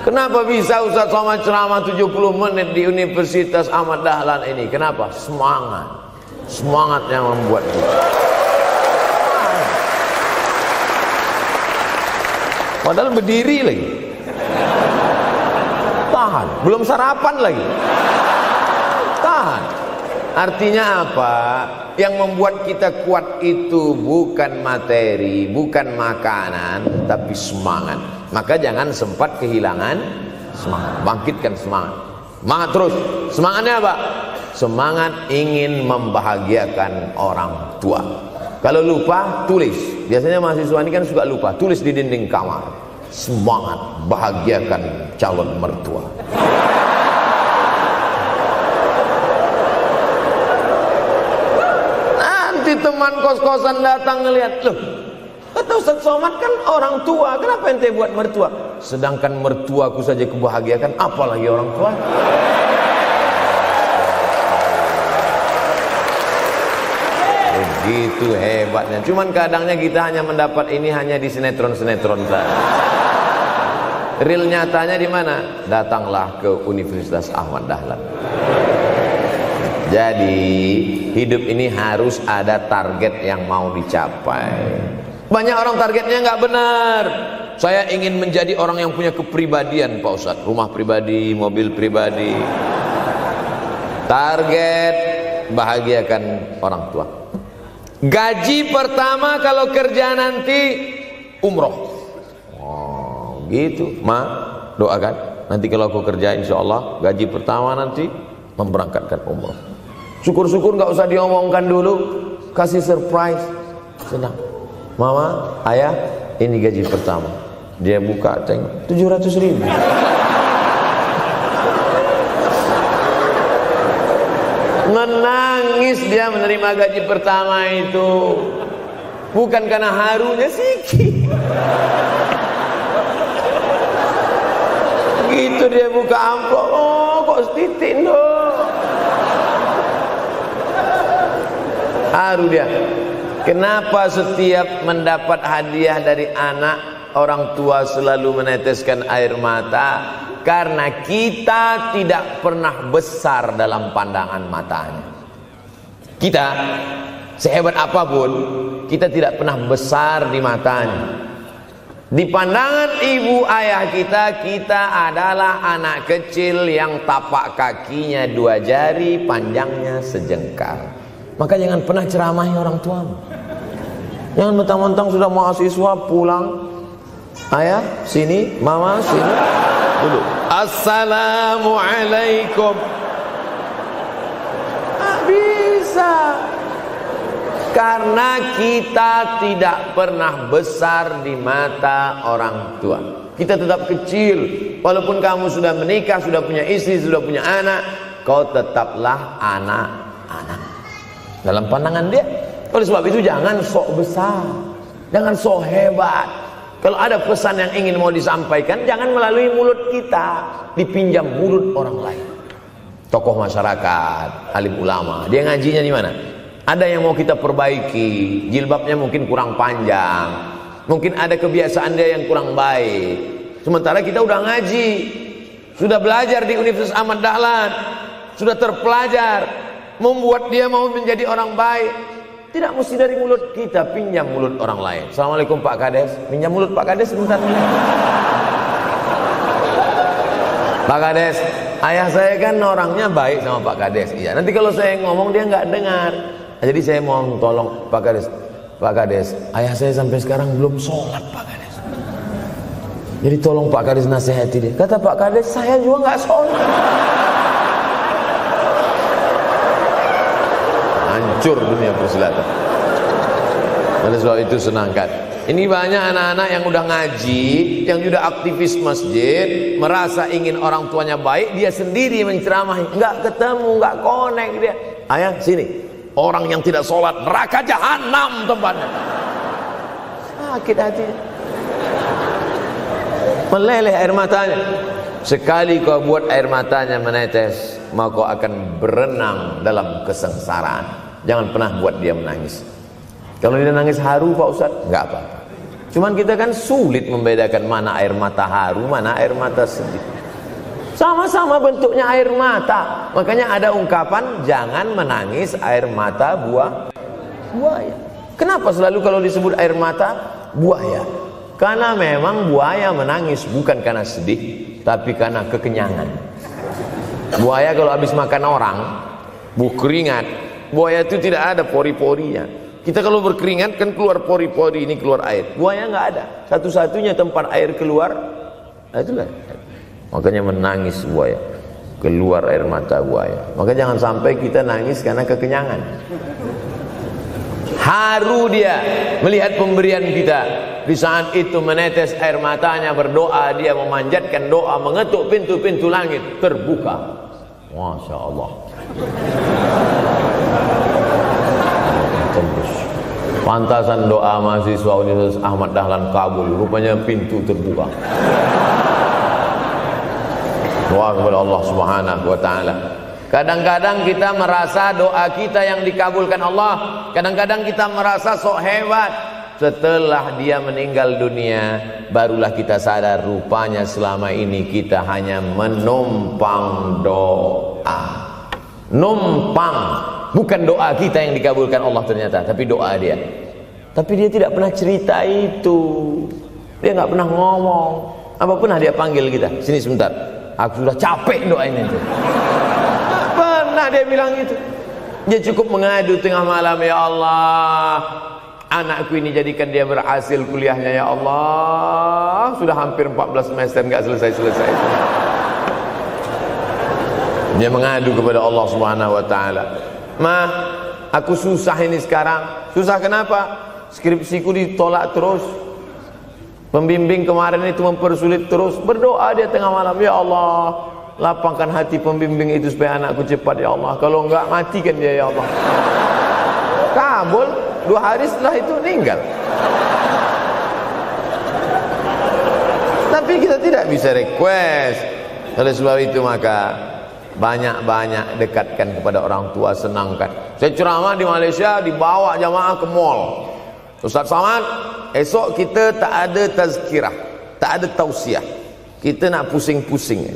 Kenapa bisa Ustaz Somad ceramah 70 menit di Universitas Ahmad Dahlan ini? Kenapa? Semangat. Semangat yang membuat kita. Padahal berdiri lagi. Tahan, belum sarapan lagi. Tahan. Artinya apa? Yang membuat kita kuat itu bukan materi, bukan makanan, tapi semangat. Maka jangan sempat kehilangan semangat. Bangkitkan semangat. Semangat terus. Semangatnya apa? Semangat ingin membahagiakan orang tua. Kalau lupa, tulis. Biasanya mahasiswa ini kan suka lupa. Tulis di dinding kamar. Semangat bahagiakan calon mertua. Nanti teman kos-kosan datang ngelihat, loh, kata Ustaz Somad kan orang tua, kenapa ente buat mertua? Sedangkan mertuaku saja kebahagiakan, apalagi orang tua. Begitu hebatnya. Cuman kadangnya kita hanya mendapat ini hanya di sinetron-sinetron saja. Real nyatanya di mana? Datanglah ke Universitas Ahmad Dahlan. Jadi hidup ini harus ada target yang mau dicapai. Banyak orang targetnya nggak benar. Saya ingin menjadi orang yang punya kepribadian, Pak Ustadz. Rumah pribadi, mobil pribadi. Target bahagiakan orang tua. Gaji pertama kalau kerja nanti umroh. Gitu, doakan nanti kalau aku kerja insya Allah gaji pertama nanti memberangkatkan umroh. Syukur-syukur nggak usah diomongkan dulu, kasih surprise, senang. Mama, ayah, ini gaji pertama. Dia buka tengok 700.000. Menangis dia menerima gaji pertama itu, bukan karena harunya sikit. Gitu dia buka amplop, oh kok setitik dong. Haru dia. Kenapa setiap mendapat hadiah dari anak, orang tua selalu meneteskan air mata? Karena kita tidak pernah besar dalam pandangan matanya. Kita sehebat apapun, kita tidak pernah besar di matanya. Di pandangan ibu ayah kita, kita adalah anak kecil yang tapak kakinya 2 jari, panjangnya sejengkal. Maka jangan pernah ceramahi orang tuamu. Jangan mentang-mentang sudah mahasiswa pulang, ayah sini, mama sini, duduk. Assalamualaikum. Bisa. Karena kita tidak pernah besar di mata orang tua. Kita tetap kecil. Walaupun kamu sudah menikah, sudah punya istri, sudah punya anak, kau tetaplah anak-anak dalam pandangan dia. Oleh sebab itu jangan sok besar, jangan sok hebat. Kalau ada pesan yang ingin mau disampaikan, jangan melalui mulut kita, dipinjam mulut orang lain. Tokoh masyarakat, alim ulama, dia ngajinya di mana? Ada yang mau kita perbaiki, jilbabnya mungkin kurang panjang, mungkin ada kebiasaan dia yang kurang baik. Sementara kita udah ngaji, sudah belajar di Universitas Ahmad Dahlan, sudah terpelajar, membuat dia mau menjadi orang baik. Tidak mesti dari mulut kita, pinjam mulut orang lain. Assalamualaikum Pak Kades, pinjam mulut Pak Kades sebentar. Pak Kades, ayah saya kan orangnya baik sama Pak Kades. Iya, nanti kalau saya ngomong dia nggak dengar. Jadi saya mohon tolong Pak Kades, ayah saya sampai sekarang belum sholat Pak Kades. Jadi tolong Pak Kades nasihati dia. Kata Pak Kades, saya juga nggak sholat. Hancur dunia persilatan. Oleh sebab itu senangkan Ini banyak anak-anak yang udah ngaji, yang udah aktivis masjid, merasa ingin orang tuanya baik, dia sendiri menceramahi, nggak ketemu, nggak connect dia. Ayah sini, orang yang tidak sholat neraka jahanam tempatnya. Sakit hati, meleleh air matanya. Sekali kau buat air matanya menetes, maka kau akan berenang dalam kesengsaraan. Jangan pernah buat dia menangis. Kalau dia nangis haru Pak Ustaz, nggak apa-apa. Cuman kita kan sulit membedakan mana air mata haru, mana air mata sedih. Sama-sama bentuknya air mata. Makanya ada ungkapan jangan menangis air mata buaya. Kenapa selalu kalau disebut air mata buaya? Karena memang buaya menangis bukan karena sedih, tapi karena kekenyangan. Buaya kalau habis makan orang, keringat, buaya itu tidak ada pori-porinya. Kita kalau berkeringat kan keluar pori-pori, ini keluar air. Buaya nggak ada. Satu-satunya tempat air keluar, itulah. Makanya menangis buaya, keluar air mata buaya. Maka jangan sampai kita nangis karena kekenyangan. Haru dia melihat pemberian kita. Di saat itu menetes air matanya, berdoa, dia memanjatkan doa, mengetuk pintu-pintu langit, terbuka. Masya Allah. Pantasan doa mahasiswa Universitas Ahmad Dahlan kabul, rupanya pintu terbuka. Doa kepada Allah Subhanahu wa taala. Kadang-kadang kita merasa doa kita yang dikabulkan Allah, kadang-kadang kita merasa sok hebat. Setelah dia meninggal dunia, barulah kita sadar rupanya selama ini kita hanya menumpang doa. Numpang, bukan doa kita yang dikabulkan Allah ternyata, tapi doa dia. Tapi dia tidak pernah cerita itu, dia nggak pernah ngomong. Apa pernah dia panggil kita, sini sebentar, aku sudah capek doain itu. Pernah dia bilang itu. Dia cukup mengadu tengah malam, ya Allah, anakku ini jadikan dia berhasil kuliahnya, ya Allah. Sudah hampir 14 semester nggak selesai-selesai. Dia mengadu kepada Allah Subhanahu wa taala. Ma, aku susah ini sekarang. Susah kenapa? Skripsiku ditolak terus. Pembimbing kemarin itu mempersulit terus. Berdoa dia tengah malam, ya Allah, lapangkan hati pembimbing itu supaya anakku cepat, ya Allah. Kalau enggak, matikan dia, ya Allah. Kabul, 2 hari setelah itu meninggal. Tapi kita tidak bisa request. Oleh sebab itu maka banyak-banyak dekatkan kepada orang tua, senangkan. Saya ceramah di Malaysia, dibawa jamaah ke mall. Ustaz Samad, esok kita tak ada tazkirah, tak ada tausiah. Kita nak pusing-pusing.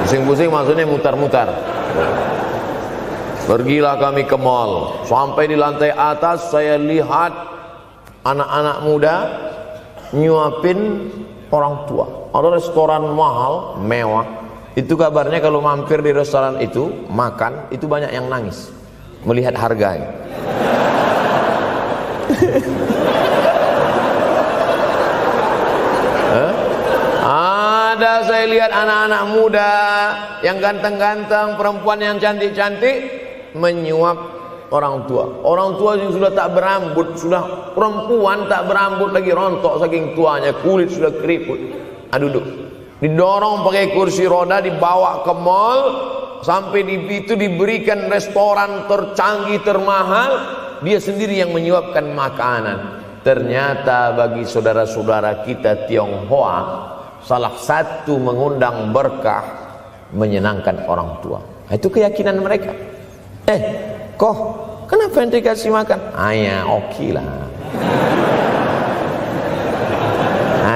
Pusing-pusing maksudnya mutar-mutar. Pergilah kami ke mall. Sampai di lantai atas saya lihat anak-anak muda nyuapin orang tua. Ada restoran mahal, mewah. Itu kabarnya kalau mampir di restoran itu, makan, itu banyak yang nangis melihat harganya. Ada saya lihat anak-anak muda yang ganteng-ganteng, perempuan yang cantik-cantik menyuap orang tua. Orang tua yang sudah tak berambut, sudah perempuan tak berambut lagi, rontok saking tuanya, kulit sudah keriput. Duduk, didorong pakai kursi roda, dibawa ke mall, sampai di situ diberikan restoran tercanggih, termahal. Dia sendiri yang menyuapkan makanan. Ternyata bagi saudara-saudara kita Tionghoa, salah satu mengundang berkah menyenangkan orang tua. Itu keyakinan mereka. Kok kenapa ente kasih makan? Ya oke lah.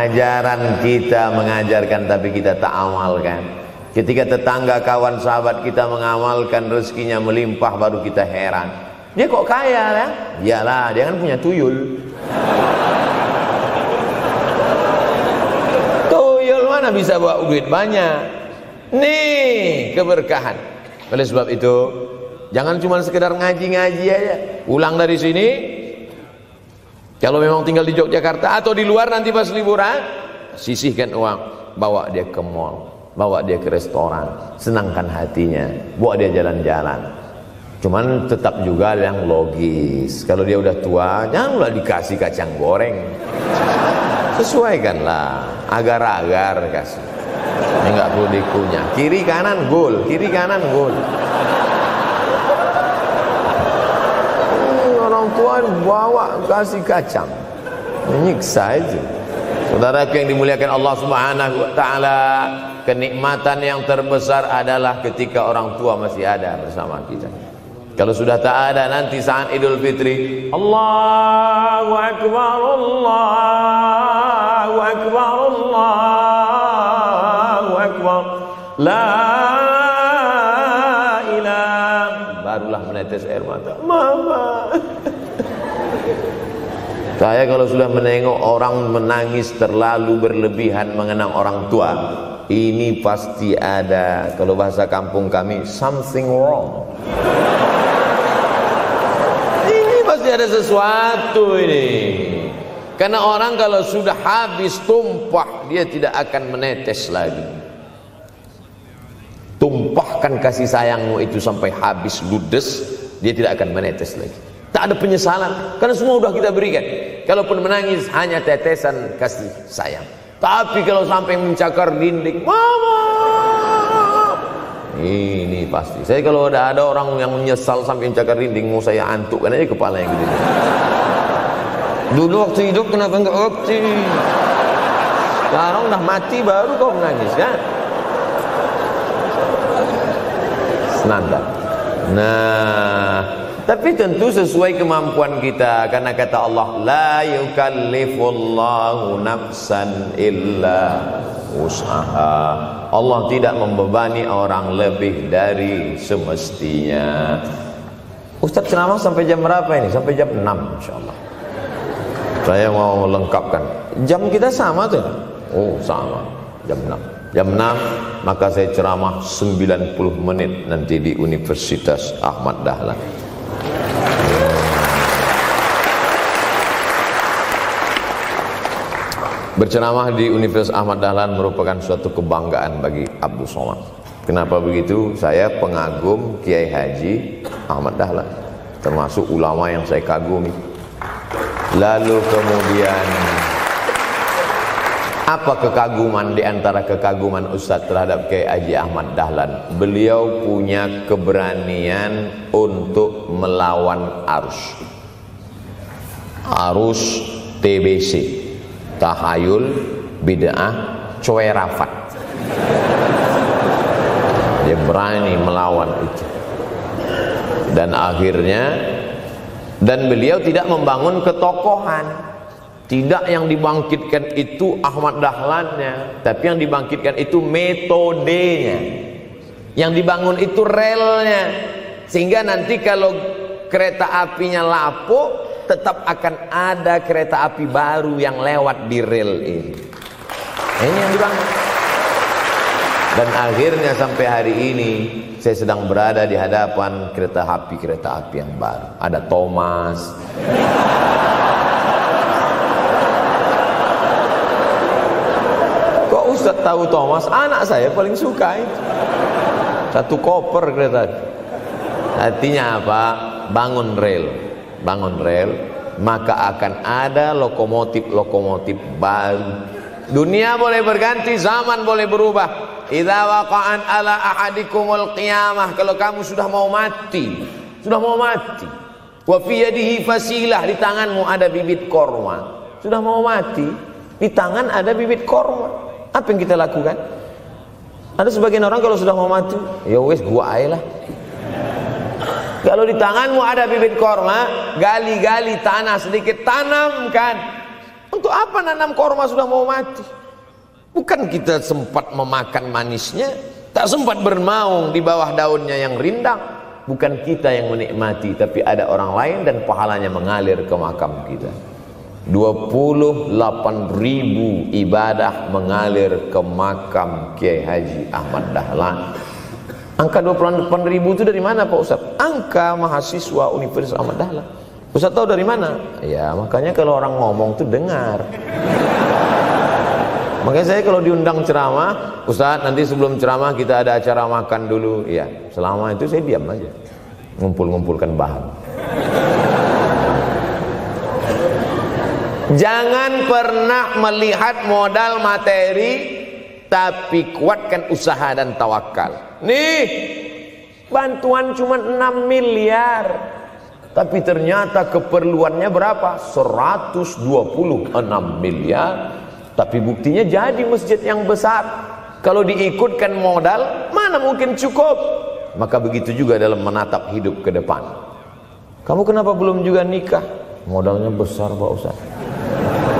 Ajaran kita mengajarkan tapi kita tak amalkan. Ketika tetangga, kawan, sahabat kita mengamalkan, rezekinya melimpah, baru kita heran. Dia kok kaya ya? Iyalah, dia kan punya tuyul. Tuyul mana bisa bawa duit banyak? Nih keberkahan. Oleh sebab itu, jangan cuma sekedar ngaji-ngaji aja. Pulang dari sini, kalau memang tinggal di Yogyakarta atau di luar nanti pas liburan, sisihkan uang, bawa dia ke mall, bawa dia ke restoran, senangkan hatinya, bawa dia jalan-jalan. Cuman tetap juga yang logis. Kalau dia udah tua, janganlah dikasih kacang goreng. Sesuaikanlah, agar-agar kasih. Ini nggak perlu dikunyah. Kiri kanan gol, kiri kanan gol. Orang tua bawa kasih kacang, menyiksa itu. Saudara yang dimuliakan Allah Subhanahu wa taala, kenikmatan yang terbesar adalah ketika orang tua masih ada bersama kita. Kalau sudah tak ada, nanti saat Idul Fitri, Allahu Akbar, Allahu Akbar, Allahu Akbar, la ilaha, barulah menetes air mata. Mama. Saya kalau sudah menengok orang menangis terlalu berlebihan mengenang orang tua, ini pasti ada, kalau bahasa kampung kami, something wrong. Pasti ada sesuatu ini. Karena orang kalau sudah habis tumpah, dia tidak akan menetes lagi. Tumpahkan kasih sayangmu itu sampai habis ludes, dia tidak akan menetes lagi. Tak ada penyesalan, karena semua sudah kita berikan. Kalaupun menangis hanya tetesan kasih sayang. Tapi kalau sampai mencakar dinding, mama, ini pasti. Saya kalau ada orang yang menyesal sampai mencakar dinding, mau saya antukkan aja kepala yang gede. Dulu waktu hidup kenapa enggak waktu? Sekarang udah mati baru kau menangis kan? Senanda. Nah, tapi tentu sesuai kemampuan kita, karena kata Allah, la yukallifullahu nafsan illa usaha. Allah tidak membebani orang lebih dari semestinya. Ustaz ceramah sampai jam berapa ini? Sampai jam 6 insyaallah. Saya mau lengkapkan. Jam kita sama tuh. Oh, sama. Jam 6. Jam 6 maka saya ceramah 90 menit nanti di Universitas Ahmad Dahlan. Berceramah di Universitas Ahmad Dahlan merupakan suatu kebanggaan bagi Abdul Somad. Kenapa begitu? Saya pengagum Kiai Haji Ahmad Dahlan, termasuk ulama yang saya kagumi. Lalu kemudian apa kekaguman di antara kekaguman Ustaz terhadap Kiai Haji Ahmad Dahlan? Beliau punya keberanian untuk melawan arus TBC, tahayul, bid'ah, coerafat. Dia berani melawan itu. Dan akhirnya, dan beliau tidak membangun ketokohan. Tidak yang dibangkitkan itu Ahmad Dahlannya, tapi yang dibangkitkan itu metodenya. Yang dibangun itu relnya. Sehingga nanti kalau kereta apinya lapuk, tetap akan ada kereta api baru yang lewat di rel ini. Ini yang dibangun. Dan akhirnya sampai hari ini saya sedang berada di hadapan kereta api yang baru. Ada Thomas. Kok Ustaz tahu Thomas? Anak saya paling suka itu. Satu koper kereta. Artinya apa? Bangun rel, maka akan ada lokomotif baru. Dunia boleh berganti, zaman boleh berubah. Idza waqa'an ala ahadikumul qiyamah, kalau kamu sudah mau mati, wa fi yadihi fasilah, di tanganmu ada bibit korma. Sudah mau mati, di tangan ada bibit korma. Apa yang kita lakukan? Ada sebagian orang kalau sudah mau mati, ya wes gua aja lah. Kalau di tanganmu ada bibit korma, gali-gali tanah sedikit, tanamkan. Untuk apa nanam korma sudah mau mati? Bukan kita sempat memakan manisnya, tak sempat bermaung di bawah daunnya yang rindang. Bukan kita yang menikmati, tapi ada orang lain dan pahalanya mengalir ke makam kita. 28.000 ibadah mengalir ke makam Kiai Haji Ahmad Dahlan. Angka 28.000 itu dari mana Pak Ustaz? Angka mahasiswa Universitas Ahmad Dahlan. Ustaz tahu dari mana? Ya makanya kalau orang ngomong tuh dengar. Makanya saya kalau diundang ceramah, Ustaz nanti sebelum ceramah kita ada acara makan dulu. Ya selama itu saya diam aja. ngumpul-ngumpulkan bahan. Jangan pernah melihat modal materi, tapi kuatkan usaha dan tawakal. Nih, bantuan cuma 6 miliar, tapi ternyata keperluannya berapa? 126 miliar. Tapi buktinya jadi masjid yang besar. Kalau diikutkan modal, mana mungkin cukup? Maka begitu juga dalam menatap hidup ke depan. Kamu kenapa belum juga nikah? Modalnya besar Pak Ustaz.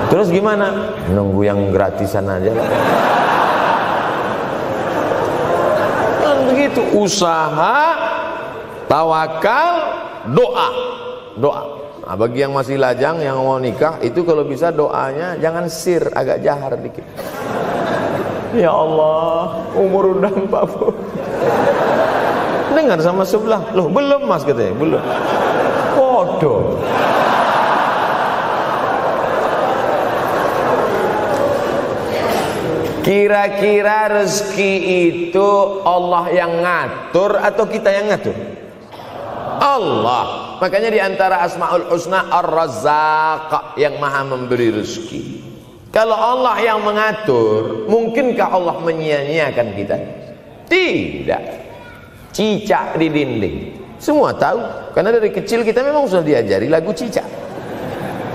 Terus gimana? Nunggu yang gratisan aja lah. Dan begitu, usaha, tawakal, doa. Doa. Nah, bagi yang masih lajang, yang mau nikah, itu kalau bisa doanya jangan sir, agak jahar dikit. Ya Allah, umur udah 40. Dengar sama sebelah, loh belum mas katanya, belum. Bodoh. Kira-kira rezeki itu Allah yang ngatur atau kita yang ngatur? Allah. Makanya di antara Asmaul Husna Ar-Razzaq, yang maha memberi rezeki. Kalau Allah yang mengatur, mungkinkah Allah menyia-nyiakan kita? Tidak. Cicak di dinding, semua tahu, karena dari kecil kita memang sudah diajari lagu cicak.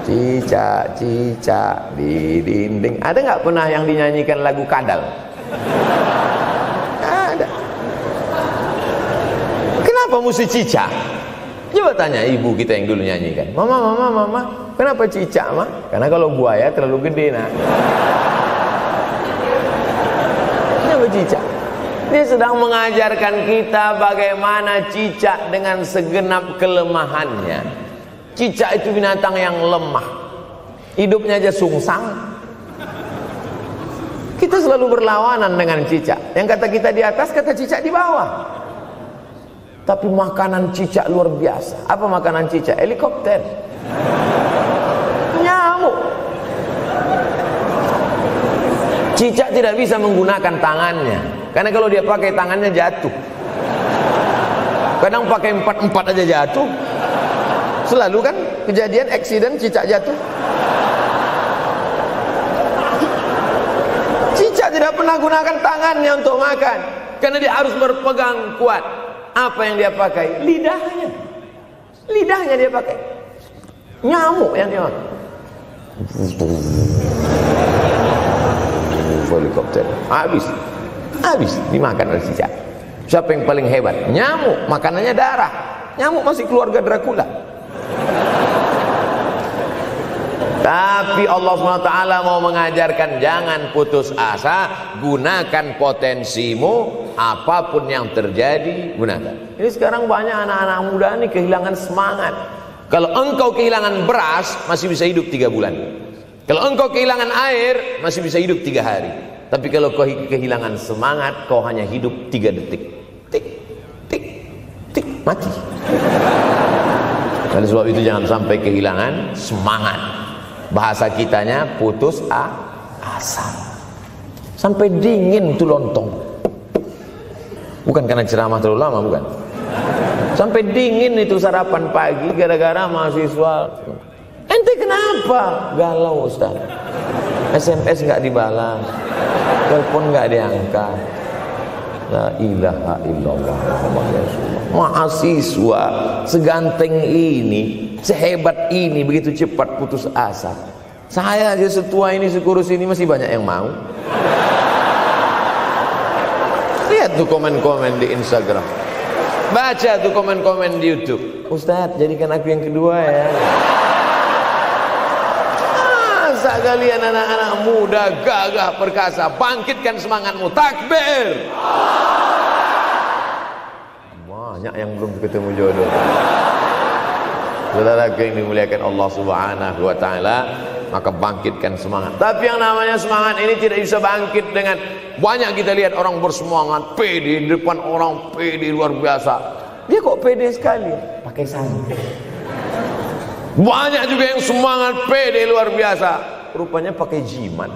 Cicak, cicak di dinding. Ada nggak pernah yang dinyanyikan lagu kadal? Ada. Kenapa mesti cicak? Coba tanya ibu kita yang dulu nyanyikan. Mama, kenapa cicak, Ma? Karena kalau buaya terlalu gede, nak. Kenapa cicak? Dia sedang mengajarkan kita bagaimana cicak dengan segenap kelemahannya. Cicak itu binatang yang lemah, hidupnya aja sungsang. Kita selalu berlawanan dengan cicak. Yang kata kita di atas, kata cicak di bawah. Tapi makanan cicak luar biasa. Apa makanan cicak? Helikopter, nyamuk. Cicak tidak bisa menggunakan tangannya, karena kalau dia pakai tangannya jatuh. Kadang pakai 4 aja jatuh. Selalu kan kejadian eksiden cicak jatuh. Cicak tidak pernah gunakan tangannya untuk makan, karena dia harus berpegang kuat. Apa yang dia pakai? Lidahnya. Lidahnya dia pakai. Nyamuk yang dia makan. Helikopter. Habis dimakan oleh cicak. Siapa yang paling hebat? Nyamuk. Makanannya darah. Nyamuk masih keluarga Dracula. Tapi Allah SWT mau mengajarkan jangan putus asa, gunakan potensimu, apapun yang terjadi gunakan. Ini sekarang banyak anak-anak muda ini kehilangan semangat. Kalau engkau kehilangan beras, masih bisa hidup 3 bulan. Kalau engkau kehilangan air, masih bisa hidup 3 hari. Tapi kalau kau kehilangan semangat, kau hanya hidup 3 detik. Tik, tik, tik, mati. Oleh sebab itu jangan sampai kehilangan semangat. Bahasa kitanya putus asa. Sampai dingin itu lontong. Bukan karena ceramah terlalu lama, bukan. Sampai dingin itu sarapan pagi gara-gara mahasiswa. Ente kenapa? Galau Ustaz. SMS nggak dibalas, telepon nggak diangkat. La ilaha illallah Muhammad Rasulullah. Mahasiswa seganteng ini, sehebat ini, begitu cepat putus asa. Saya aja setua ini, sekurus ini, masih banyak yang mau. Lihat tuh komen-komen di Instagram, baca tuh komen-komen di YouTube. Ustaz, jadikan aku yang kedua ya. Masa kalian anak-anak muda gagah perkasa, bangkitkan semangatmu, takbir. Banyak yang belum ketemu jodoh. Saudara yang dimuliakan Allah Subhanahu wa taala, maka bangkitkan semangat. Tapi yang namanya semangat ini tidak bisa bangkit dengan banyak. Kita lihat orang bersemangat, pede di depan orang, pede luar biasa. Dia kok pede sekali? Pakai santai. Banyak juga yang semangat, pede luar biasa, rupanya pakai jimat.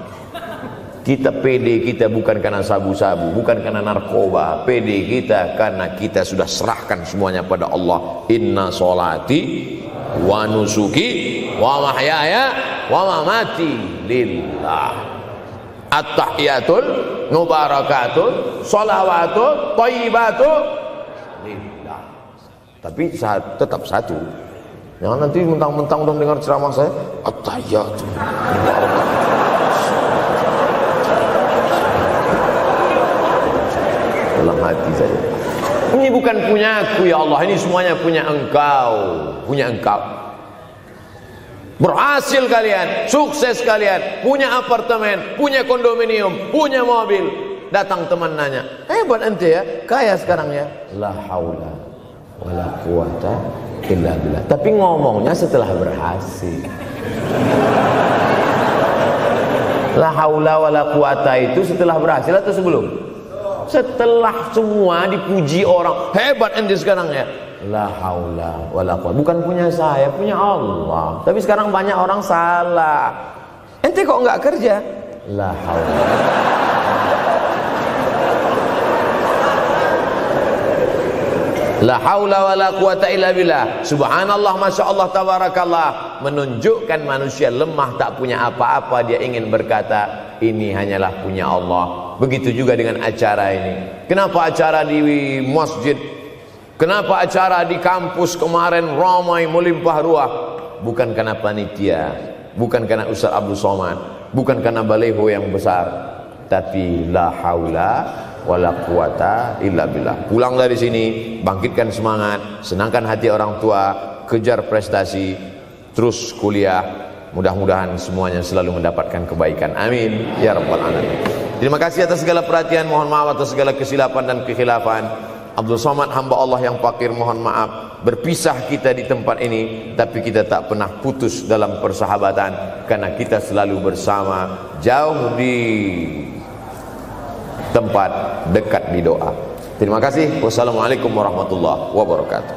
Kita pede kita bukan karena sabu-sabu, bukan karena narkoba. Pede kita karena kita sudah serahkan semuanya pada Allah. Inna sholati wa nusuki wa mahyaya wa mamati lillah. At-tahiyatul mubarakatun sholawatun thayyibatun lillah. Tapi tetap satu. Jangan nanti mentang-mentang udah dengar ceramah saya at-tahiyatul mubarakatun. Dalam hati saja. Ini bukan punya aku ya Allah, ini semuanya punya Engkau, punya Engkau. Berhasil kalian, sukses kalian, punya apartemen, punya kondominium, punya mobil. Datang teman nanya, hebat ente ya, kaya sekarang ya. La haula wala quwata illa billah. Tapi ngomongnya setelah berhasil. La haula wala quwata itu setelah berhasil atau sebelum? Setelah semua dipuji orang, hebat ente sekarang ya. La haula wala quwwata. Bukan punya saya, punya Allah. Tapi sekarang banyak orang salah. Ente kok enggak kerja? La haula. La haula wala quwwata illa billah. Subhanallah, masya Allah, tabarakallah. Menunjukkan manusia lemah, tak punya apa-apa. Dia ingin berkata, ini hanyalah punya Allah. Begitu juga dengan acara ini. Kenapa acara di masjid? Kenapa acara di kampus kemarin ramai melimpah ruah? Bukan karena panitia, bukan karena Ustaz Abdul Somad, bukan karena baleho yang besar, tapi la haula wala quwata illa billah. Pulang dari sini, bangkitkan semangat, senangkan hati orang tua, kejar prestasi, terus kuliah. Mudah-mudahan semuanya selalu mendapatkan kebaikan. Amin ya rabbal alamin. Terima kasih atas segala perhatian. Mohon maaf atas segala kesilapan dan kekhilafan. Abdul Somad, hamba Allah yang fakir, mohon maaf. Berpisah kita di tempat ini, tapi kita tak pernah putus dalam persahabatan, karena kita selalu bersama, jauh di tempat, dekat di doa. Terima kasih. Wassalamualaikum warahmatullahi wabarakatuh.